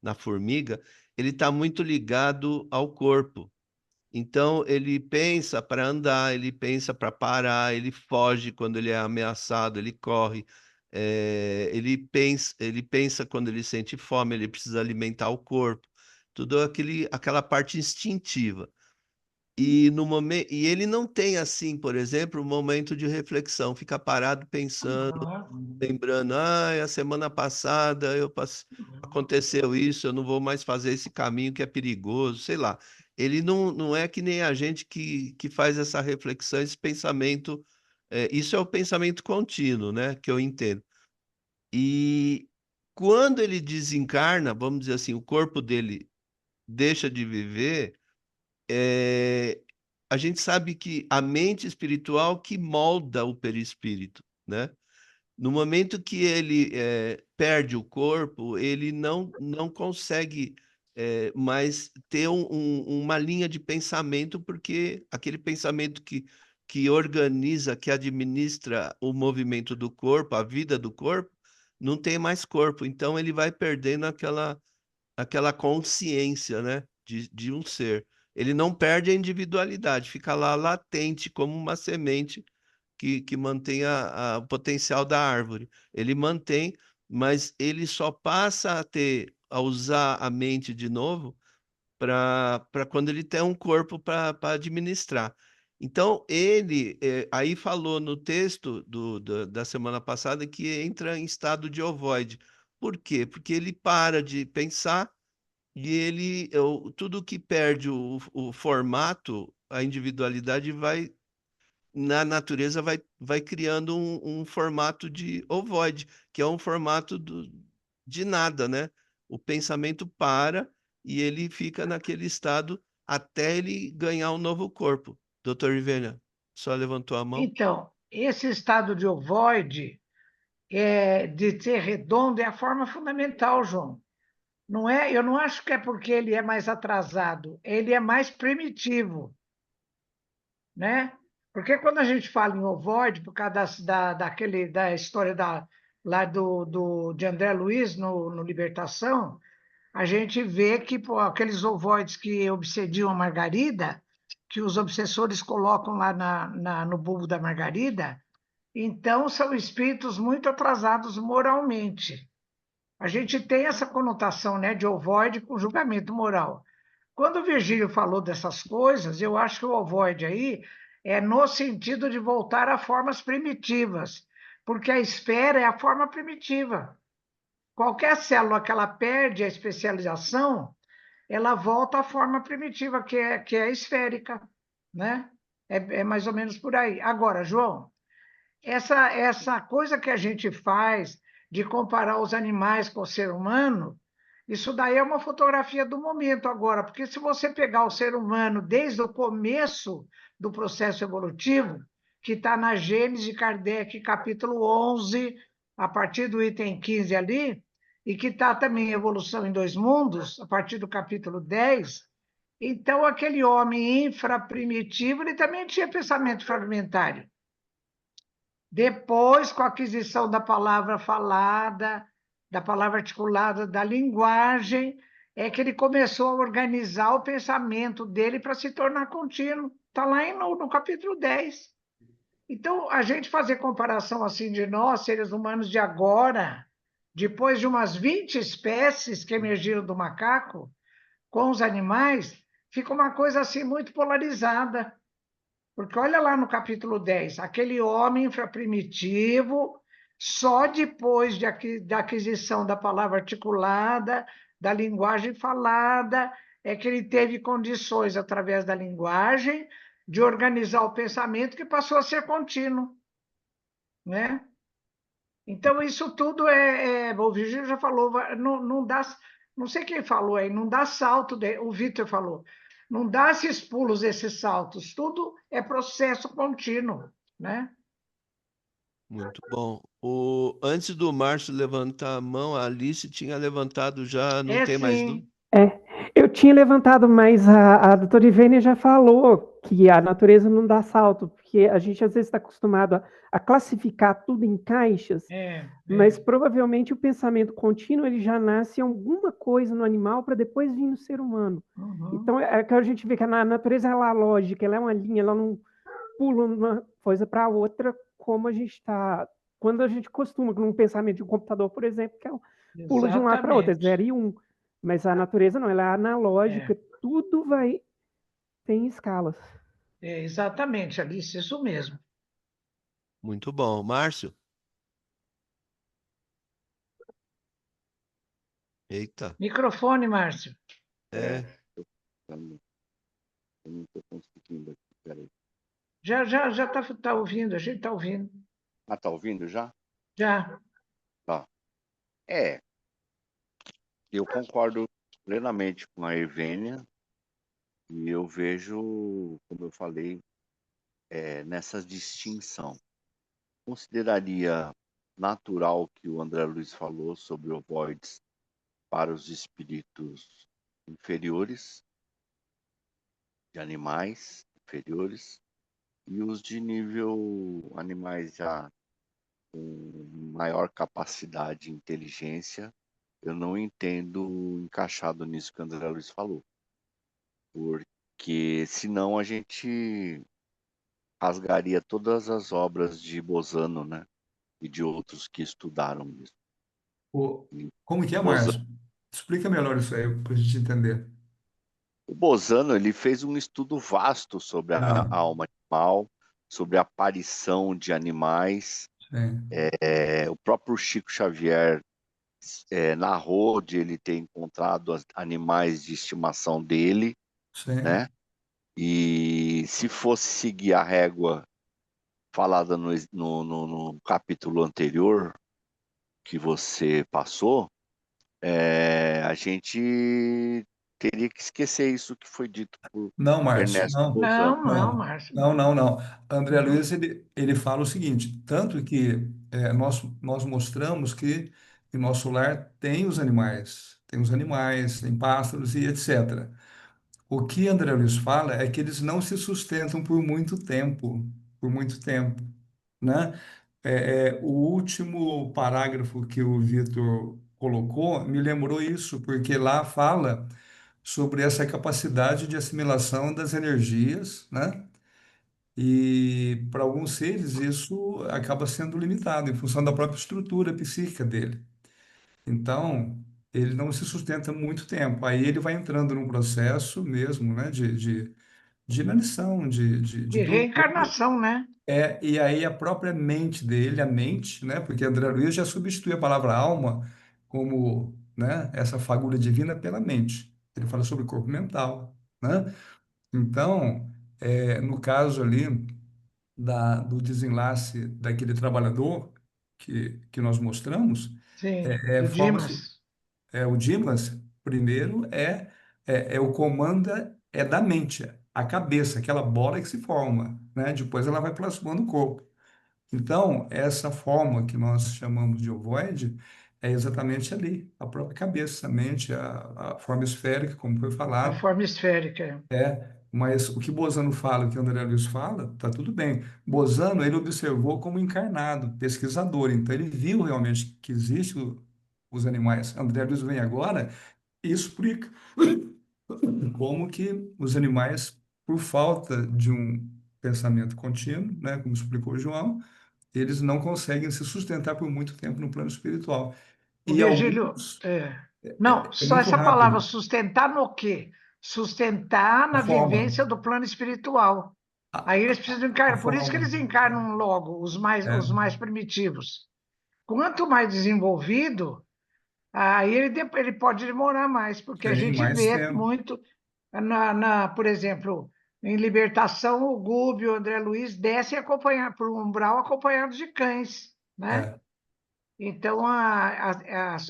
na formiga, ele está muito ligado ao corpo. Então, ele pensa para andar, ele pensa para parar, ele foge quando ele é ameaçado, ele corre, ele pensa quando ele sente fome, ele precisa alimentar o corpo, tudo aquela parte instintiva. E no momento, e ele não tem assim, por exemplo, um momento de reflexão, fica parado pensando, lembrando, a semana passada aconteceu isso, eu não vou mais fazer esse caminho que é perigoso, sei lá. Ele não é que nem a gente que faz essa reflexão, esse pensamento, isso é o pensamento contínuo, né, que eu entendo. E quando ele desencarna, vamos dizer assim, o corpo dele deixa de viver, é, a gente sabe que a mente espiritual que molda o perispírito, né? No momento que ele perde o corpo, ele não consegue mais ter uma linha de pensamento, porque aquele pensamento que organiza, que administra o movimento do corpo, a vida do corpo, não tem mais corpo. Então ele vai perdendo aquela consciência, né, de um ser. Ele não perde a individualidade, fica lá latente como uma semente que mantém o potencial da árvore. Ele mantém, mas ele só passa a usar a mente de novo para quando ele tem um corpo para administrar. Então, aí falou no texto da semana passada que entra em estado de ovoide. Por quê? Porque ele para de pensar e tudo que perde o formato, a individualidade na natureza vai criando um formato de ovoide, que é um formato de nada, né? O pensamento para e ele fica naquele estado até ele ganhar um novo corpo. Doutor Ivênia, só levantou a mão? Então, esse estado de ovoide, de ser redondo, é a forma fundamental, João. Não é, eu não acho que é porque ele é mais atrasado, ele é mais primitivo, né? Porque quando a gente fala em ovoide, por causa da história lá de André Luiz no Libertação, a gente vê que pô, aqueles ovoides que obsediam a Margarida, que os obsessores colocam lá no bulbo da Margarida, então são espíritos muito atrasados moralmente. A gente tem essa conotação, né, de ovoide com julgamento moral. Quando o Virgílio falou dessas coisas, eu acho que o ovoide aí é no sentido de voltar a formas primitivas, porque a esfera é a forma primitiva. Qualquer célula que ela perde a especialização, ela volta à forma primitiva, que é esférica, né? É mais ou menos por aí. Agora, João, essa coisa que a gente faz de comparar os animais com o ser humano, isso daí é uma fotografia do momento agora, porque se você pegar o ser humano desde o começo do processo evolutivo, que está na Gênesis de Kardec, capítulo 11, a partir do item 15 ali, e que está também em Evolução em Dois Mundos, a partir do capítulo 10, então aquele homem infraprimitivo, ele também tinha pensamento fragmentário. Depois, com a aquisição da palavra falada, da palavra articulada, da linguagem, é que ele começou a organizar o pensamento dele para se tornar contínuo. Está lá no capítulo 10. Então, a gente fazer comparação assim de nós, seres humanos de agora, depois de umas 20 espécies que emergiram do macaco, com os animais, fica uma coisa assim muito polarizada. Porque olha lá no capítulo 10, aquele homem infraprimitivo, só depois da aquisição da palavra articulada, da linguagem falada, é que ele teve condições, através da linguagem, de organizar o pensamento que passou a ser contínuo, né? Então, isso tudo o Virgílio já falou, não dá, não sei quem falou aí, não dá salto, o Vitor falou, não dá esses pulos, esses saltos, tudo é processo contínuo, né? Muito bom. Antes do Márcio levantar a mão, a Alice tinha levantado já, não É tem mais dúvida? sim, Eu tinha levantado, mas a doutora Ivênia já falou que a natureza não dá salto, porque a gente às vezes está acostumado a classificar tudo em caixas, mas provavelmente o pensamento contínuo ele já nasce em alguma coisa no animal para depois vir no ser humano. Então é que a gente vê que a natureza ela é lógica, ela é uma linha, ela não pula uma coisa para outra, como a gente está. Quando a gente costuma, num pensamento de um computador, por exemplo, que é pula de um lado para outro, é 0 e 1. Mas a natureza não, ela é analógica, tudo tem escalas. Exatamente, Alice, isso mesmo. Muito bom. Márcio? Eita. Microfone, Márcio. É. Eu não estou conseguindo aqui, peraí. Já tá ouvindo, a gente está ouvindo. Ah, tá ouvindo já? Já. Tá. Eu concordo plenamente com a Evênia e eu vejo, como eu falei, nessa distinção. Consideraria natural que o André Luiz falou sobre ovoides para os espíritos inferiores, de animais inferiores, e os de nível animais já com maior capacidade de inteligência, eu não entendo encaixado nisso que o André Luiz falou. Porque senão a gente rasgaria todas as obras de Bosano, né? E de outros que estudaram isso. Como que é, Bozano, Márcio? Explica melhor isso aí para a gente entender. o Bozano, ele fez um estudo vasto sobre a Ah, alma animal, sobre a aparição de animais. sim, O próprio Chico Xavier narrou de ele ter encontrado animais de estimação dele, sim. né? E se fosse seguir a régua falada no capítulo anterior que você passou, a gente teria que esquecer isso que foi dito por Não, Márcio, Ernesto não. Bozano. Não, não, Não, Márcio, não, não. não, não. André Não. Luiz, ele fala o seguinte, tanto que nós mostramos que em nosso lar tem os animais, tem pássaros e etc. O que André Luiz fala é que eles não se sustentam por muito tempo, né? O último parágrafo que o Vitor colocou me lembrou isso, porque lá fala sobre essa capacidade de assimilação das energias, né? E para alguns seres isso acaba sendo limitado em função da própria estrutura psíquica dele. Então, ele não se sustenta muito tempo. Aí ele vai entrando num processo mesmo, né, de inanição, de De torpor. reencarnação, né? E aí a própria mente dele, a mente, né, porque André Luiz já substitui a palavra alma como, né, essa fagulha divina pela mente. Ele fala sobre o corpo mental, né? Então, no caso ali do desenlace daquele trabalhador que nós mostramos, Sim, do forma-se Dimas. o Dimas, primeiro, o comando é da mente, a cabeça, aquela bola que se forma, né? Depois ela vai plasmando o corpo. Então, essa forma que nós chamamos de ovoide é exatamente ali, a própria cabeça, a mente, a forma esférica, como foi A falado. forma esférica. Mas o que Bozano fala, o que André Luiz fala, tá tudo bem. Bozano, ele observou como encarnado, pesquisador, então ele viu realmente que existem os animais. André Luiz vem agora e explica como que os animais, por falta de um pensamento contínuo, né, como explicou o João, eles não conseguem se sustentar por muito tempo no plano espiritual. O E Virgílio, alguns, não, é só muito essa palavra, rápido, sustentar no quê? Sustentar a na forma, vivência do plano espiritual. a, Aí eles precisam a encarnar, por isso que forma, eles encarnam logo, os é, mais primitivos. Quanto mais desenvolvido, aí ele pode demorar mais, porque a tem gente mais vê tempo. muito, por exemplo, em Libertação, o Gúbio e o André Luiz descem por um umbral acompanhados de cães, né? É, Então,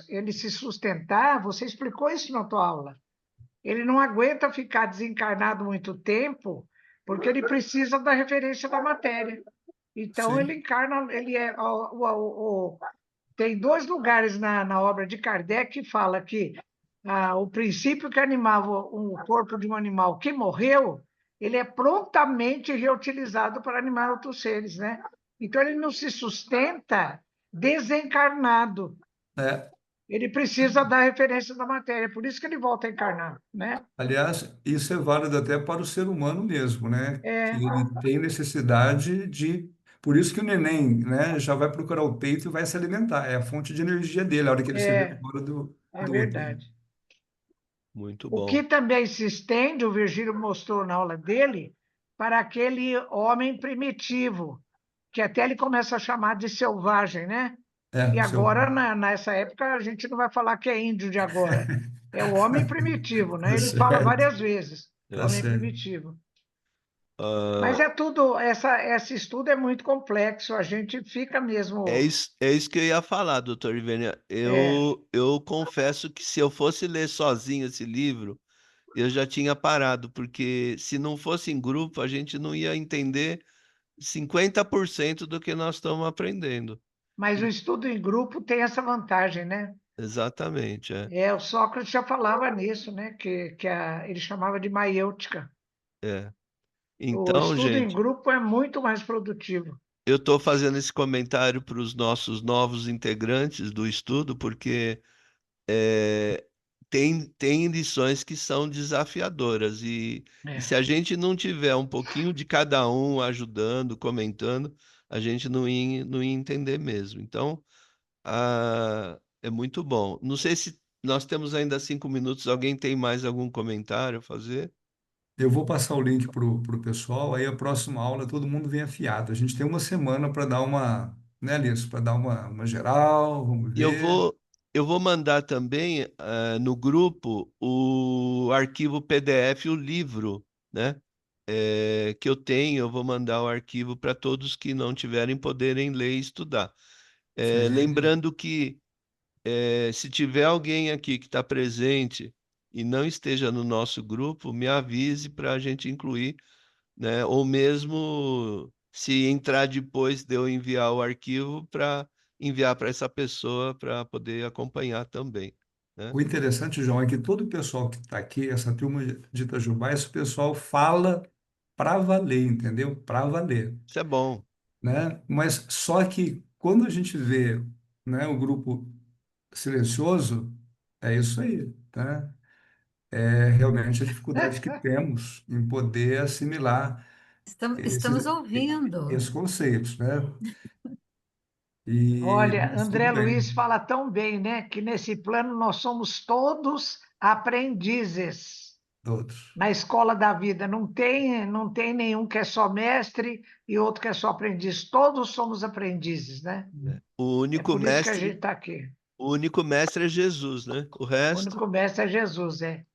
ele se sustentar, você explicou isso na tua aula. Ele não aguenta ficar desencarnado muito tempo, porque ele precisa da referência da matéria. Então, ele sim, encarna, tem dois lugares na obra de Kardec que fala que o princípio que animava o corpo de um animal que morreu, ele é prontamente reutilizado para animar outros seres, né? Então, ele não se sustenta desencarnado. é. Ele precisa da referência da matéria, por isso que ele volta a encarnar, né? Aliás, isso é válido até para o ser humano mesmo, né? Que É, ele tem necessidade de. Por isso que o neném, né, já vai procurar o peito e vai se alimentar. É a fonte de energia dele, a hora que ele se vê é, fora é do útero. verdade. Muito O que bom. também se estende, o Virgílio mostrou na aula dele, para aquele homem primitivo, que até ele começa a chamar de selvagem, né? E Seu. agora, nessa época, a gente não vai falar que é índio de agora. É o homem primitivo, Tá né? Ele fala certo, várias vezes, tá homem certo. primitivo. Ah, Mas é tudo, esse estudo é muito complexo, a gente fica mesmo. é isso que eu ia falar, doutor Ivênia. É, Eu confesso que se eu fosse ler sozinho esse livro, eu já tinha parado, porque se não fosse em grupo, a gente não ia entender 50% do que nós estamos aprendendo. mas o estudo em grupo tem essa vantagem, né? Exatamente, é. O Sócrates já falava nisso, né? Ele chamava de maiêutica. É. O Então, estudo em gente, grupo é muito mais produtivo. eu estou fazendo esse comentário para os nossos novos integrantes do estudo, porque é, tem lições que são desafiadoras, e se É. a gente não tiver um pouquinho de cada um ajudando, comentando, a gente não ia entender mesmo. Então, É muito bom. Não sei se nós temos ainda 5 minutos. Alguém tem mais algum comentário a fazer? Eu vou passar o link pro pessoal, aí a próxima aula todo mundo vem afiado. A gente tem uma semana para dar uma, né, Alice, para dar uma geral, vamos E ver. eu vou mandar também no grupo o arquivo PDF, o livro, né? Que eu tenho, eu vou mandar o arquivo para todos que não tiverem poderem ler e estudar. Sim. Lembrando que se tiver alguém aqui que está presente e não esteja no nosso grupo, me avise para a gente incluir, né? Ou mesmo se entrar depois de eu enviar o arquivo para enviar para essa pessoa para poder acompanhar também, né? O interessante, João, é que todo o pessoal que está aqui, essa turma de Itajubá, esse pessoal fala para valer, entendeu? Para valer, Isso é bom. né? Mas só que quando a gente vê, né, o grupo silencioso, é isso aí, tá? É realmente a dificuldade que temos em poder assimilar Estamos esses, ouvindo. esses conceitos, né? E Olha, mas tudo André Luiz bem, fala tão bem, né, que nesse plano nós somos todos aprendizes todos. na escola da vida. Não tem nenhum que é só mestre e outro que é só aprendiz. Todos somos aprendizes, né? Né? É por isso que a gente está aqui. O único mestre é Jesus, né? O O resto, único mestre é Jesus, é.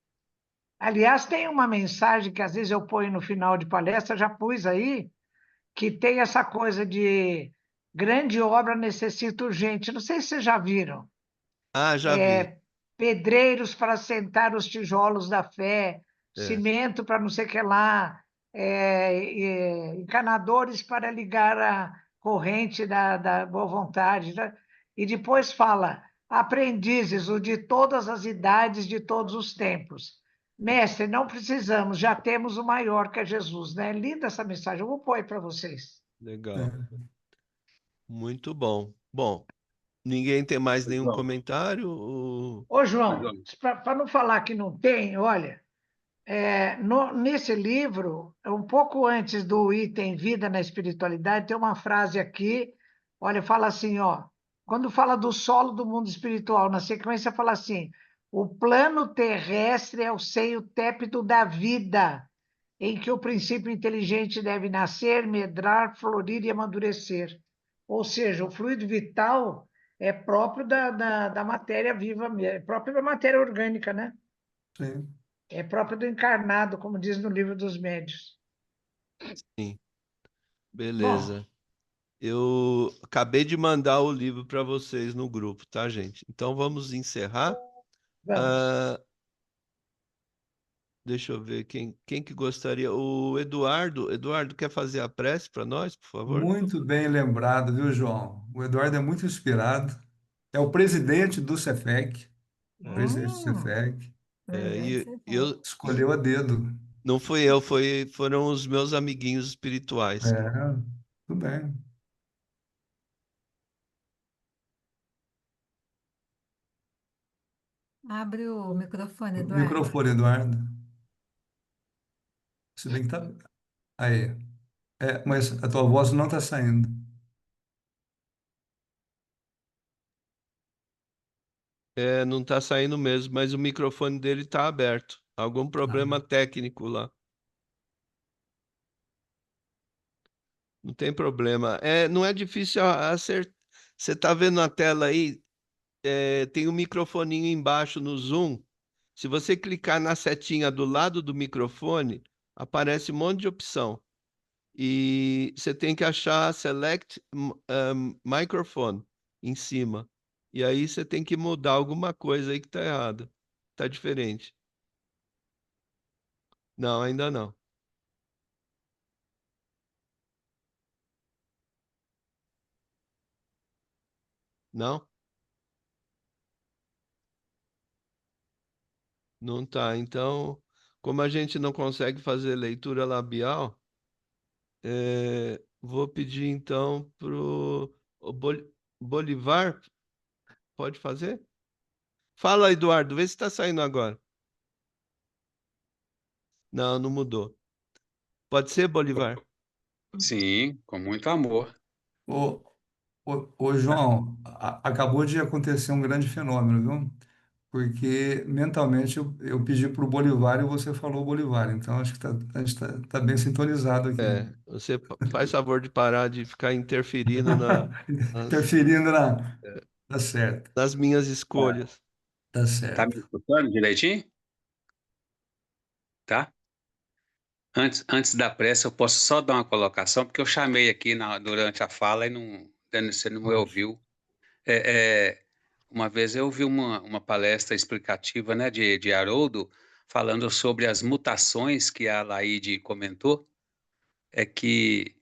Aliás, tem uma mensagem que às vezes eu ponho no final de palestra, já pus aí, que tem essa coisa de grande obra necessita urgente. Não sei se vocês já viram. já vi. Pedreiros para assentar os tijolos da fé, É. cimento para não sei o que lá, encanadores para ligar a corrente da boa vontade, né? E depois fala, aprendizes, o de todas as idades, de todos os tempos. Mestre, não precisamos, já temos o maior que é Jesus, né? Linda essa mensagem, eu vou pôr aí para vocês. Legal. É. Muito bom. Bom, ninguém tem mais nenhum João, comentário? Ô, Ô, João, João, para não falar que não tem, olha, nesse livro, um pouco antes do item Vida na Espiritualidade, tem uma frase aqui, olha, fala assim, ó, quando fala do solo do mundo espiritual, na sequência fala assim, o plano terrestre é o seio tépido da vida, em que o princípio inteligente deve nascer, medrar, florir e amadurecer. Ou seja, o fluido vital é próprio da matéria viva, é próprio da matéria orgânica, né? Sim. É próprio do encarnado, como diz no livro dos médios. Sim, Bom, beleza. Eu acabei de mandar o livro para vocês no grupo, tá, gente? Então vamos encerrar. vamos. Ah, deixa eu ver quem que gostaria. O Eduardo. Eduardo, quer fazer a prece para nós, por favor? Muito bem lembrado, viu, João? O Eduardo é muito inspirado. É o presidente do Cefec, É, presidente do Hum, Cefec, verdade, e você vai. eu escolheu a dedo. não fui eu, foram os meus amiguinhos espirituais. É, tudo bem. Abre o microfone, Eduardo. Microfone, Eduardo. Se bem que tá. Aí. É, mas a tua voz não está saindo. Não está saindo mesmo, mas o microfone dele está aberto. Algum problema Ah, técnico lá. Não tem problema. Não é difícil acertar. Você está vendo na tela aí? Tem um microfoninho embaixo no Zoom. Se você clicar na setinha do lado do microfone, aparece um monte de opção. E você tem que achar Select Microphone em cima. E aí você tem que mudar alguma coisa aí que está errada. Está diferente. Não, ainda não. Não? Não tá. Então, como a gente não consegue fazer leitura labial, vou pedir então pro Bolivar, pode fazer? Fala, Eduardo, vê se está saindo agora. Não, não mudou. Pode ser, Bolivar? sim, com muito amor. ô, Ô, João, acabou de acontecer um grande fenômeno, viu? Porque mentalmente eu pedi para o Bolivar e você falou Bolivar. Então acho que a gente tá bem sintonizado aqui. Você faz favor de parar de ficar interferindo nas, Interferindo na. Tá certo, nas minhas Tá, escolhas. tá tá me certo. escutando direitinho? Tá? Antes da prece, eu posso só dar uma colocação, porque eu chamei aqui durante a fala e você não me Pode. ouviu. Uma vez eu ouvi uma palestra explicativa, né, de Haroldo, falando sobre as mutações que a Laide comentou, que,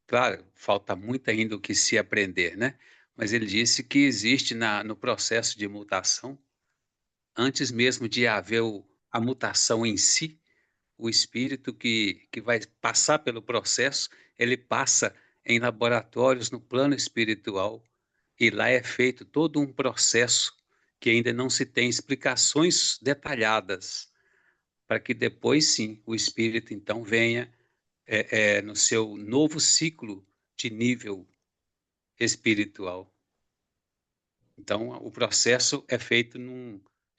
claro, falta muito ainda o que se aprender, né? Mas ele disse que existe no processo de mutação, antes mesmo de haver a mutação em si, o espírito que vai passar pelo processo, ele passa em laboratórios no plano espiritual, e lá é feito todo um processo que ainda não se tem explicações detalhadas, para que depois sim o espírito então venha no seu novo ciclo de nível espiritual. Então o processo é feito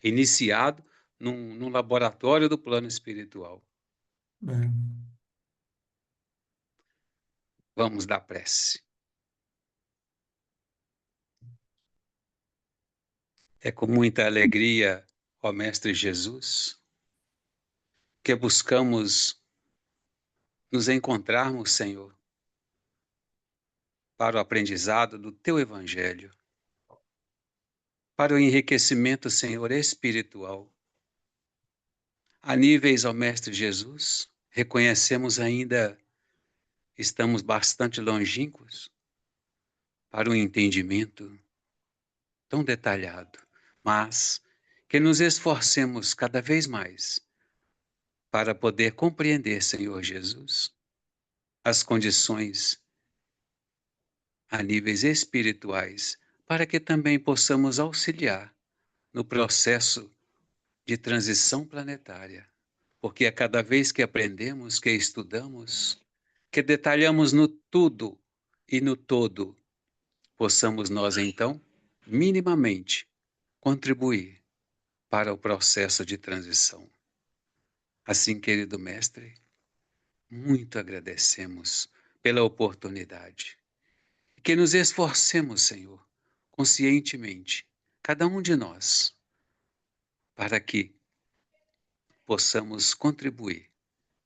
iniciado num laboratório do plano espiritual. Bem, Vamos dar prece. É com muita alegria, ó Mestre Jesus, que buscamos nos encontrarmos, Senhor, para o aprendizado do Teu Evangelho, para o enriquecimento, Senhor, espiritual. A níveis, ó Mestre Jesus, reconhecemos ainda, estamos bastante longínquos para o entendimento tão detalhado, mas que nos esforcemos cada vez mais para poder compreender, Senhor Jesus, as condições a níveis espirituais, para que também possamos auxiliar no processo de transição planetária. Porque a cada vez que aprendemos, que estudamos, que detalhamos no tudo e no todo, possamos nós então, minimamente, contribuir para o processo de transição. Assim, querido mestre, muito agradecemos pela oportunidade. Que nos esforcemos, Senhor, conscientemente, cada um de nós, para que possamos contribuir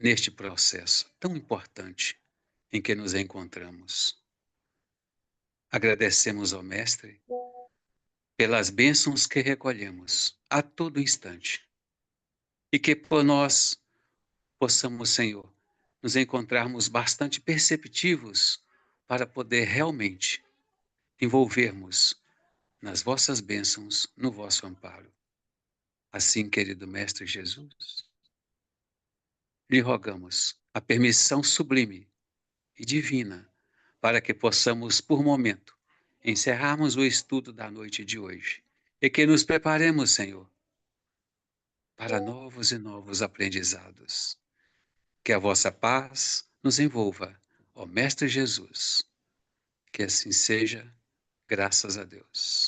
neste processo tão importante em que nos encontramos. Agradecemos ao Mestre pelas bênçãos que recolhemos a todo instante e que por nós possamos, Senhor, nos encontrarmos bastante perceptivos para poder realmente envolvermos nas vossas bênçãos, no vosso amparo. Assim, querido Mestre Jesus, lhe rogamos a permissão sublime e divina para que possamos, por momento, encerrarmos o estudo da noite de hoje e que nos preparemos, Senhor, para novos e novos aprendizados. Que a vossa paz nos envolva, ó Mestre Jesus. Que assim seja, graças a Deus.